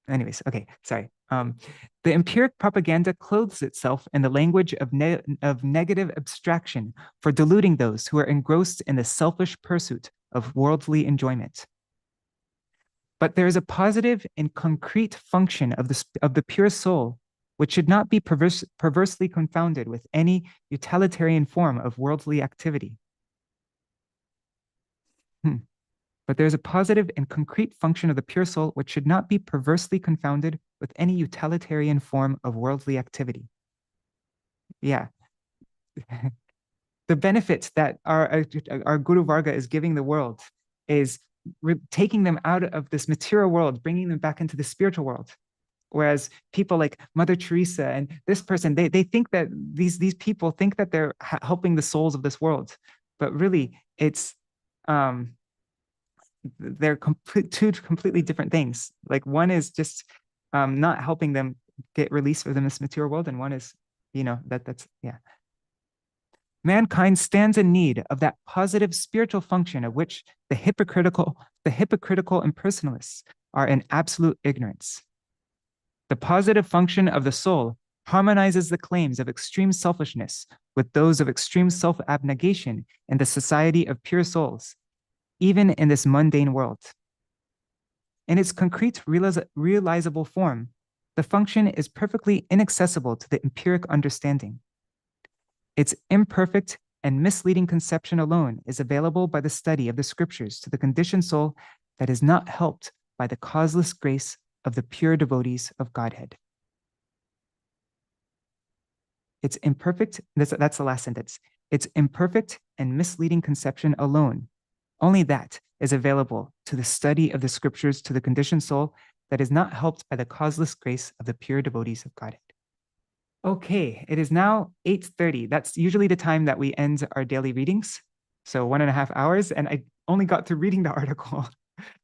Anyways, okay, sorry. The empiric propaganda clothes itself in the language of negative abstraction for deluding those who are engrossed in the selfish pursuit of worldly enjoyment. But there is a positive and concrete function of the pure soul, which should not be perversely confounded with any utilitarian form of worldly activity. But there is a positive and concrete function of the pure soul, which should not be perversely confounded with any utilitarian form of worldly activity. Yeah. The benefits that our Guru Varga is giving the world is taking them out of this material world, bringing them back into the spiritual world. Whereas people like Mother Teresa and this person, they think that these people think that they're helping the souls of this world, but really it's they're two completely different things. Like one is just not helping them get released within this material world, and one is, that's yeah. Mankind stands in need of that positive spiritual function of which the hypocritical impersonalists are in absolute ignorance. The positive function of the soul harmonizes the claims of extreme selfishness with those of extreme self-abnegation in the society of pure souls, even in this mundane world. In its concrete realizable form, the function is perfectly inaccessible to the empiric understanding. Its imperfect and misleading conception alone is available by the study of the scriptures to the conditioned soul that is not helped by the causeless grace of the pure devotees of Godhead. It's imperfect, that's the last sentence. Its imperfect and misleading conception alone, only that is available to the study of the scriptures to the conditioned soul that is not helped by the causeless grace of the pure devotees of Godhead. Okay, it is now 8:30. That's usually the time that we end our daily readings. So 1.5 hours, and I only got through reading the article.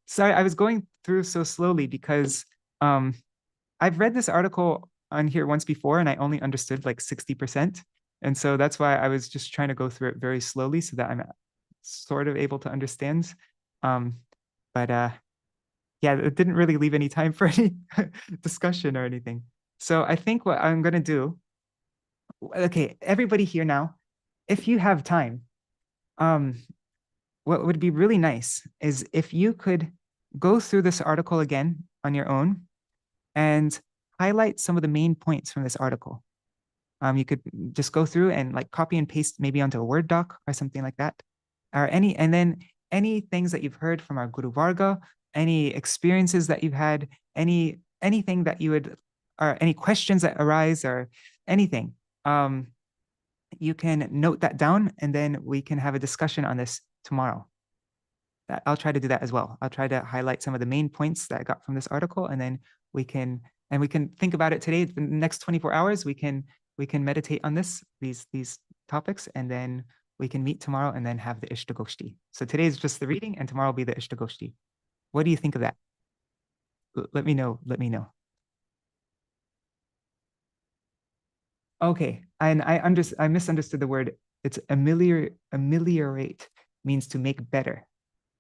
Sorry, I was going through so slowly because I've read this article on here once before and I only understood like 60%. And so that's why I was just trying to go through it very slowly so that I'm sort of able to understand. Yeah, it didn't really leave any time for any discussion or anything. So I think what I'm going to do, okay, everybody here now, if you have time, what would be really nice is if you could go through this article again on your own and highlight some of the main points from this article. You could just go through and like copy and paste maybe onto a Word doc or something like that. And then any things that you've heard from our Guru Varga, any experiences that you've had, anything that you would, or any questions that arise or anything, you can note that down and then we can have a discussion on this tomorrow. I'll try to do that as well. I'll try to highlight some of the main points that I got from this article, and then we can think about it today. The next 24 hours, we can meditate on these topics, and then we can meet tomorrow and then have the Iṣṭa-goṣṭhī. So today is just the reading, and tomorrow will be the Iṣṭa-goṣṭhī. What do you think of that? Let me know. Okay, and I misunderstood the word. It's ameliorate. means to make better,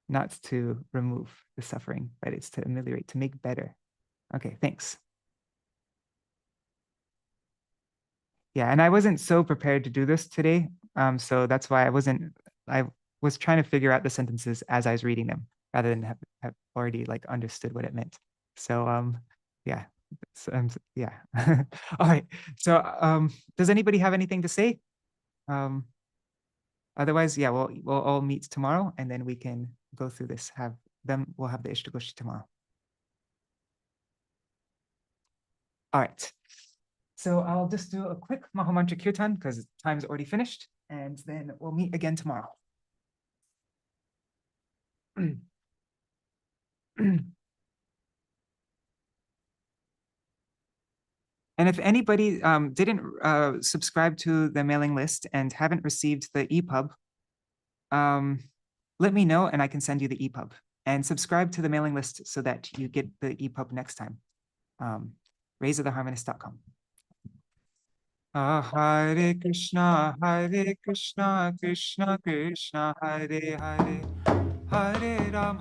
not to remove the suffering, but it's to ameliorate, to make better. Okay, thanks. Yeah, and I wasn't so prepared to do this today, so that's why I was trying to figure out the sentences as I was reading them, rather than have already like understood what it meant. So yeah, yeah. All right. So does anybody have anything to say? Otherwise, yeah, we'll all meet tomorrow, and then we can go through this. We'll have the Iṣṭa-goṣṭhī tomorrow. All right. So I'll just do a quick Mahamantra Kirtan because time's already finished, and then we'll meet again tomorrow. And if anybody didn't subscribe to the mailing list and haven't received the EPUB, let me know and I can send you the EPUB. And subscribe to the mailing list so that you get the EPUB next time. RaiseoftheHarmonist.com. Hare Krishna, Krishna Krishna, Hare Hare, Hare Ram,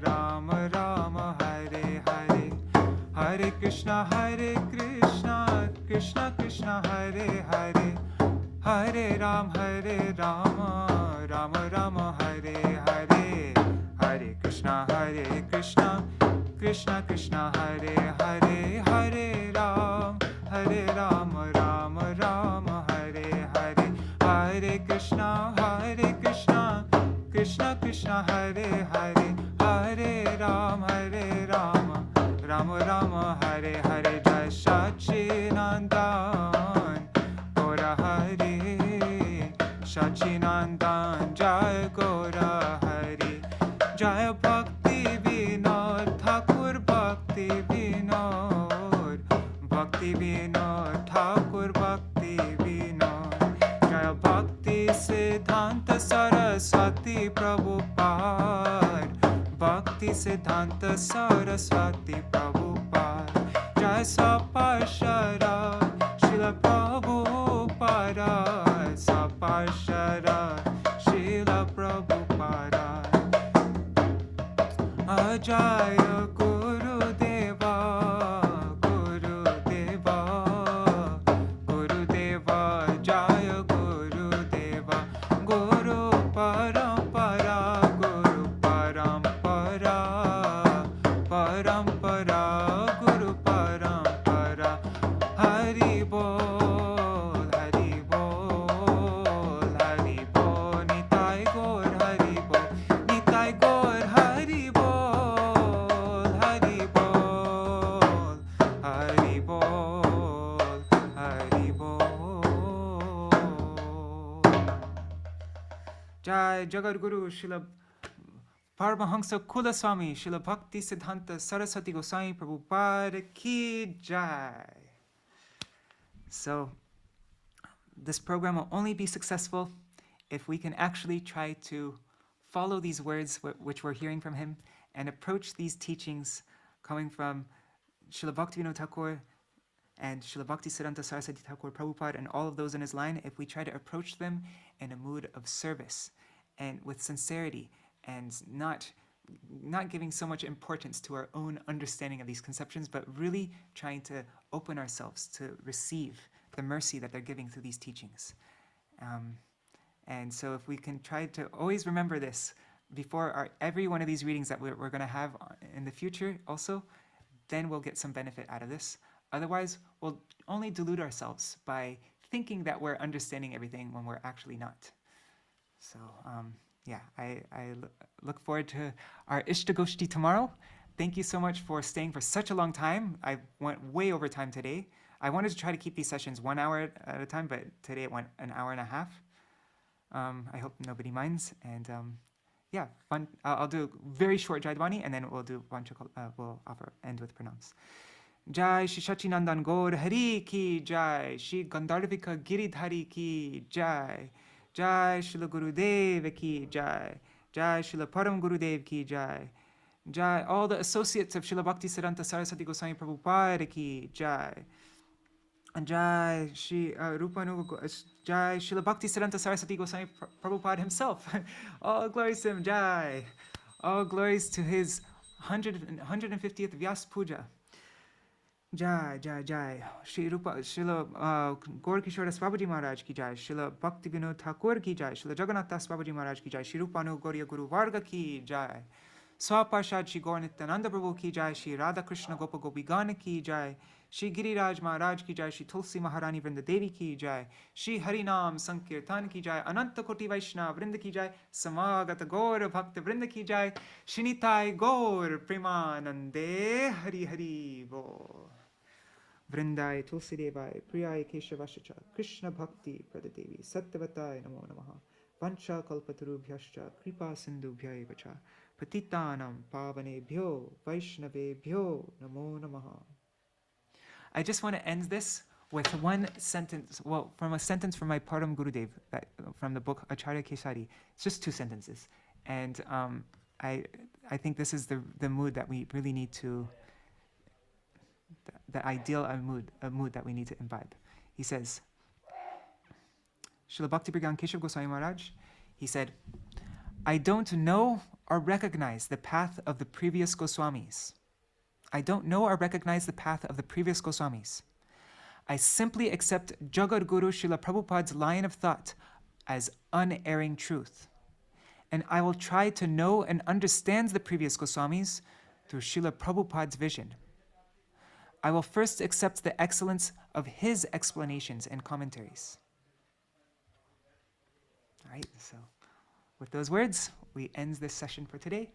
Ram Ram, Hare Hare, Hare Krishna, Krishna Krishna, Hare Hare, Hare Ram, Ram Ram, Hare Hare, Hare Krishna, Krishna Krishna, Hare Hare, Hare Ram, Ram Ram, Hare Hare, Hare Krishna, Krishna Krishna, Hare Hare, Hare Ram, Ram Ram, Hare Hare, Jai Sachinandan, Gaura Hari, Sachinandan, Jai Gaura Hari, Jai Bhaktivinoda, Ṭhākura Bhaktivinoda, Bhaktivinoda, Ṭhākura Bhaktivinoda, Jai Bhaktisiddhānta Sarasvatī, Prabhupāda, Bhaktisiddhānta Sarasvatī, Prabhupāda, Jai Sapashara, Śrīla Prabhupāda, Sapashara, Śrīla Prabhupāda, Ajaya Guru Deva, Guru Deva, Guru Deva, Jaya Guru Deva, Guru Parampara, Guru Parampara, Parampara, Guru Parampara, Hari Bol, Hari Bol, Hari Bol, Nitai Gaur, Hari Bol, Nitai Gaur, Hari Bol, Hari Bol, Hari Bol, Hari Bol. Jai Jagadguru Śrīla Paramahansa Kulaswami Śrīla Bhaktisiddhānta Sarasvatī Gosvāmī Prabhupāda ki Jai. So this program will only be successful if we can actually try to follow these words which we're hearing from him and approach these teachings coming from Śrīla Bhaktivinoda Thakur and Śrīla Bhaktisiddhānta Sarasvatī Thakur Prabhupada and all of those in his line, if we try to approach them in a mood of service and with sincerity and not giving so much importance to our own understanding of these conceptions, but really trying to open ourselves to receive the mercy that they're giving through these teachings. And so if we can try to always remember this before every one of these readings that we're going to have in the future also, then we'll get some benefit out of this. Otherwise, we'll only delude ourselves by thinking that we're understanding everything when we're actually not. So yeah, I look forward to our Iṣṭa-goṣṭhī tomorrow. Thank you so much for staying for such a long time. I went way over time today. I wanted to try to keep these sessions 1 hour at a time, but today it went an hour and a half. I hope nobody minds. And yeah, fun. I'll do a very short Vāṇī, and then we'll do we'll end with pranams. Jai Shri Sachinandan Gaur Hari ki Jai, Shri Gandharvika Giridhari ki Jai, Jai Śrīla Gurudev ki Jai, Jai Śrīla Param Gurudev ki Jai, Jai all the associates of Śrīla Bhaktisiddhānta Sarasvatī Gosvāmī Prabhupāda ki Jai, Jai Shri Jai Śrīla Bhaktisiddhānta Sarasvatī Gosvāmī Prabhupada himself. All glories to him. Jai. All glories to his 150th Vyas Puja. Jai, Jai, Jai. Śrīla Gaur Kishore Das Babaji Maharaj ki Jai. Śrīla Bhaktivinoda Thakur ki Jai. Śrīla Jagannath Das Babaji Maharaj ki Jai. Śrī Rupanu Gauriya Guru Varga ki Jai. Swaparshad Shri Gaur Nityananda Prabhu ki Jai. Shri Radha Krishna Gopa Gopigana ki Jai. Shri Giriraj Maharaj ki Jai. Shri Tulsi Maharani Vrinda Devi ki Jai. Shri Harinam Sankirtan ki Jai. Ananta Koti Vaishnava Vrinda ki Jai. Samagata Gaur Bhakta Vrinda ki Jai. Shinitai Gaur Premanande Hari Hari Bo. Vrindai Tulsi Devai Priyai Keshavashacha Krishna Bhakti Pradadevi Sattvatai Namo Namaha Vancha Kalpatarubhyascha Kripa Sindhubhyai Vacha Patitanam Pavanebhyo Vaishnavebhyo Namo Namaha. I just want to end this with one sentence, well, from a sentence from my Param Gurudev, from the book Acharya Kesari. It's just 2 sentences. And I think this is the mood that we really need to, the ideal mood that we need to imbibe. He says, Śrīla Bhakti-Pragyan Keshav Goswami Maharaj, he said, I don't know or recognize the path of the previous Goswamis. I don't know or recognize the path of the previous Goswamis. I simply accept Jagat Guru Śrīla Prabhupāda's line of thought as unerring truth. And I will try to know and understand the previous Goswamis through Śrīla Prabhupāda's vision. I will first accept the excellence of his explanations and commentaries. All right, so with those words, we end this session for today.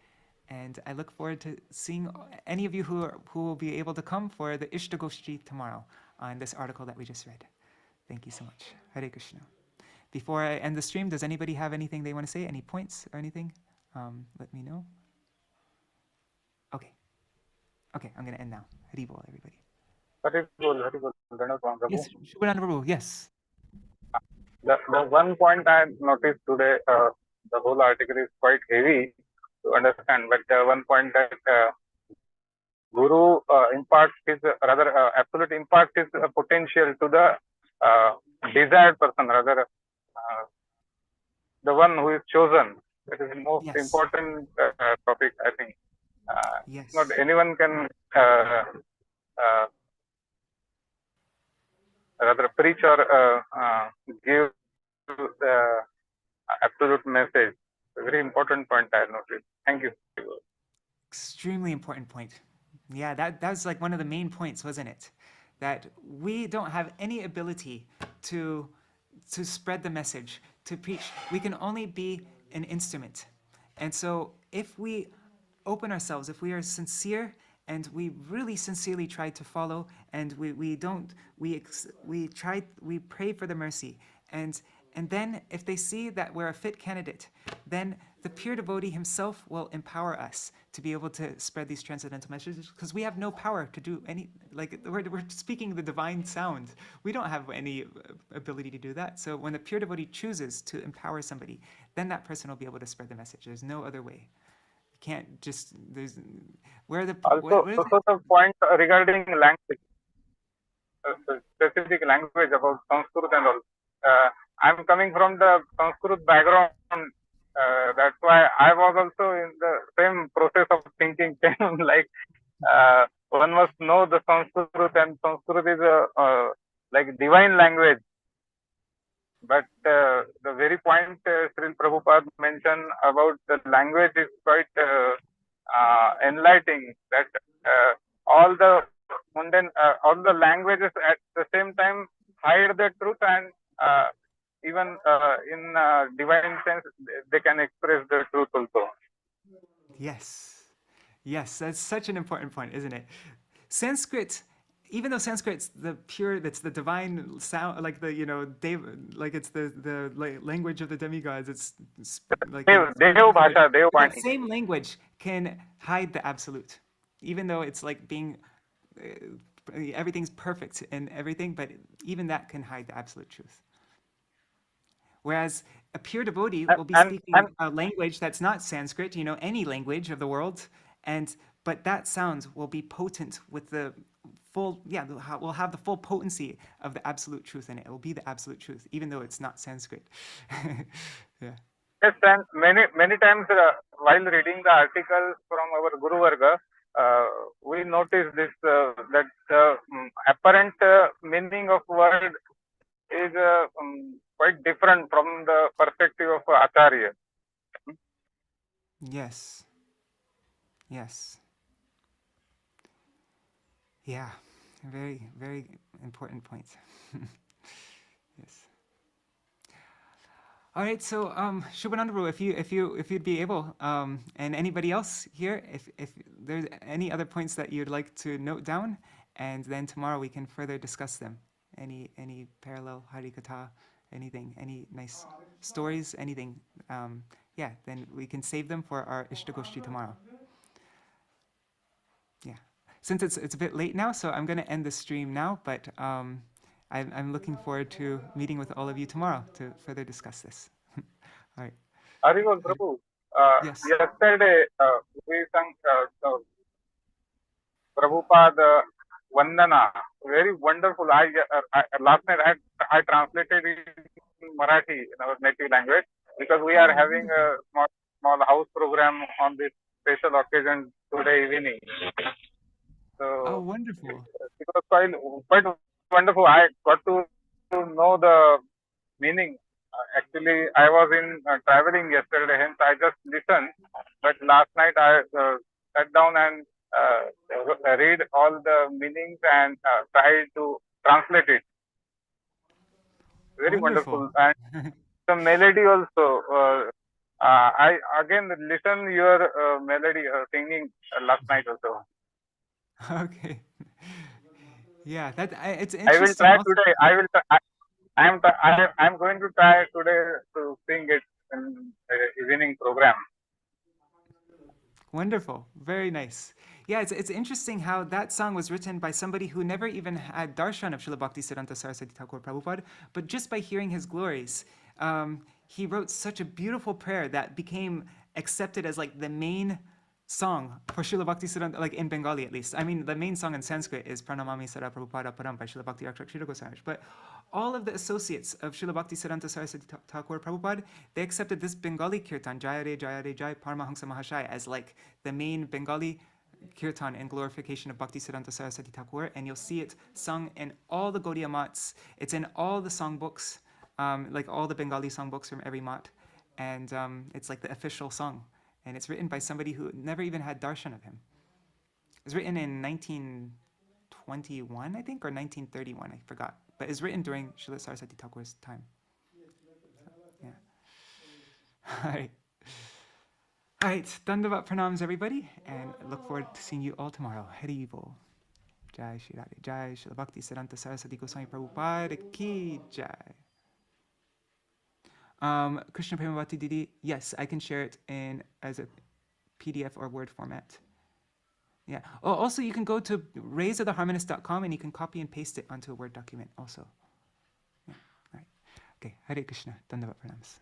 And I look forward to seeing any of you who will be able to come for the Iṣṭa-goṣṭhī tomorrow on this article that we just read. Thank you so much. Hare Krishna. Before I end the stream, does anybody have anything they want to say? Any points or anything? Let me know. Okay. Okay, I'm going to end now. Hari Bol, everybody.
Hari Bol, Prabhu.
Yes, Shubhananda Prabhu, yes.
The one point I noticed today, the whole article is quite heavy to understand, but one point that Guru imparts his, absolute imparts his potential to the desired person, the one who is chosen. That is the most important topic, I think.
Yes.
Not anyone can preach or give the absolute message. A very important point I noticed. Thank you.
Extremely important point. Yeah, that was like one of the main points, wasn't it? That we don't have any ability to spread the message, to preach. We can only be an instrument. And so if we open ourselves, if we are sincere and we really sincerely try to follow, and we pray for the mercy, and then if they see that we're a fit candidate, then the pure devotee himself will empower us to be able to spread these transcendental messages, because we have no power to do any, like we're speaking the divine sound. We don't have any ability to do that. So when the pure devotee chooses to empower somebody, then that person will be able to spread the message. There's no other way. You can't just, there's, where the...
Also, the point regarding language, specific language about Sanskrit and all. I'm coming from the Sanskrit background. That's why I was also in the same process of thinking. Like one must know the Sanskrit, and Sanskrit is a like divine language. But the very point Śrīla Prabhupada mentioned about the language is quite enlightening. That all the mundane, all the languages at the same time hide the truth, and even in divine sense, they can express the truth also.
Yes, yes, that's such an important point, isn't it? Sanskrit, even though Sanskrit's the pure, that's the divine sound, like the, like it's the language of the demigods. It's like that same language can hide the absolute, even though it's like being everything's perfect and everything, but even that can hide the absolute truth. Whereas a pure devotee will be speaking a language that's not Sanskrit, any language of the world, but that sound will be potent with the full, we'll have the full potency of the absolute truth, and it will be the absolute truth, even though it's not Sanskrit. Yeah.
Yes, and many times while reading the articles from our Guru Varga, we notice this that the apparent meaning of word is quite different from the perspective of Acharya.
Yes. Yes. Yeah. Very, very important point. Yes. All right, so Shubhanandaru, if you'd be able, and anybody else here, if there's any other points that you'd like to note down, and then tomorrow we can further discuss them. Any parallel Harikatha, anything, any nice stories, anything. Then we can save them for our Iṣṭa-goṣṭhī tomorrow. Yeah. Since it's a bit late now, so I'm going to end the stream now, but I'm looking forward to meeting with all of you tomorrow to further discuss this. All right.
Haribol Prabhu,
Yes.
yesterday we sang Prabhupada Vandana, very wonderful. Last night I translated it in Marathi, in our native language, because we are having a small house program on this special occasion today evening. So
wonderful.
it was quite wonderful. I got to know the meaning. Actually, I was in traveling yesterday, hence I just listened. But last night I sat down and read all the meanings and tried to translate it. Very wonderful. And the melody also. I again listened your melody singing last night also.
Okay. Yeah, it's interesting.
I will try today. I'm going to try today to sing it in the evening program.
Wonderful. Very nice. Yeah, it's interesting how that song was written by somebody who never even had darshan of Śrīla Bhaktisiddhānta Sarasvatī Ṭhākura Prabhupāda, but just by hearing his glories, he wrote such a beautiful prayer that became accepted as like the main song for Śrīla Bhaktisiddhānta, like in Bengali at least. I mean, the main song in Sanskrit is Pranamami Sada Prabhupada Param by Śrīla Bhakti Rakshak Gosvāmī. But all of the associates of Śrīla Bhaktisiddhānta Sarasvatī Ṭhākura Prabhupada, they accepted this Bengali kirtan, Jaya Re Jai Paramahansa Mahashaya, as like the main Bengali kirtan and glorification of Bhaktisiddhānta Sarasvatī Ṭhākura, and you'll see it sung in all the Gaudiya mats. It's in all the songbooks, like all the Bengali songbooks from every mat, and it's like the official song. And it's written by somebody who never even had darshan of him. It was written in 1921, I think, or 1931, I forgot. But it's written during Śrīla Sarasvatī Ṭhākura's time. So, yeah. All right. All right. Dandavat pranams, everybody. And I look forward to seeing you all tomorrow. Hari Bol. Jai Shri Radhe. Jai Śrīla Bhaktisiddhānta Sarasvatī Gosvāmī Prabhupada ki jai. Krishna Premavati Didi, yes, I can share it as a PDF or Word format. Yeah. Oh, also, you can go to raiseoftheharmonist.com and you can copy and paste it onto a Word document also. Yeah. All right. Okay. Hare Krishna. Dandavat pranams.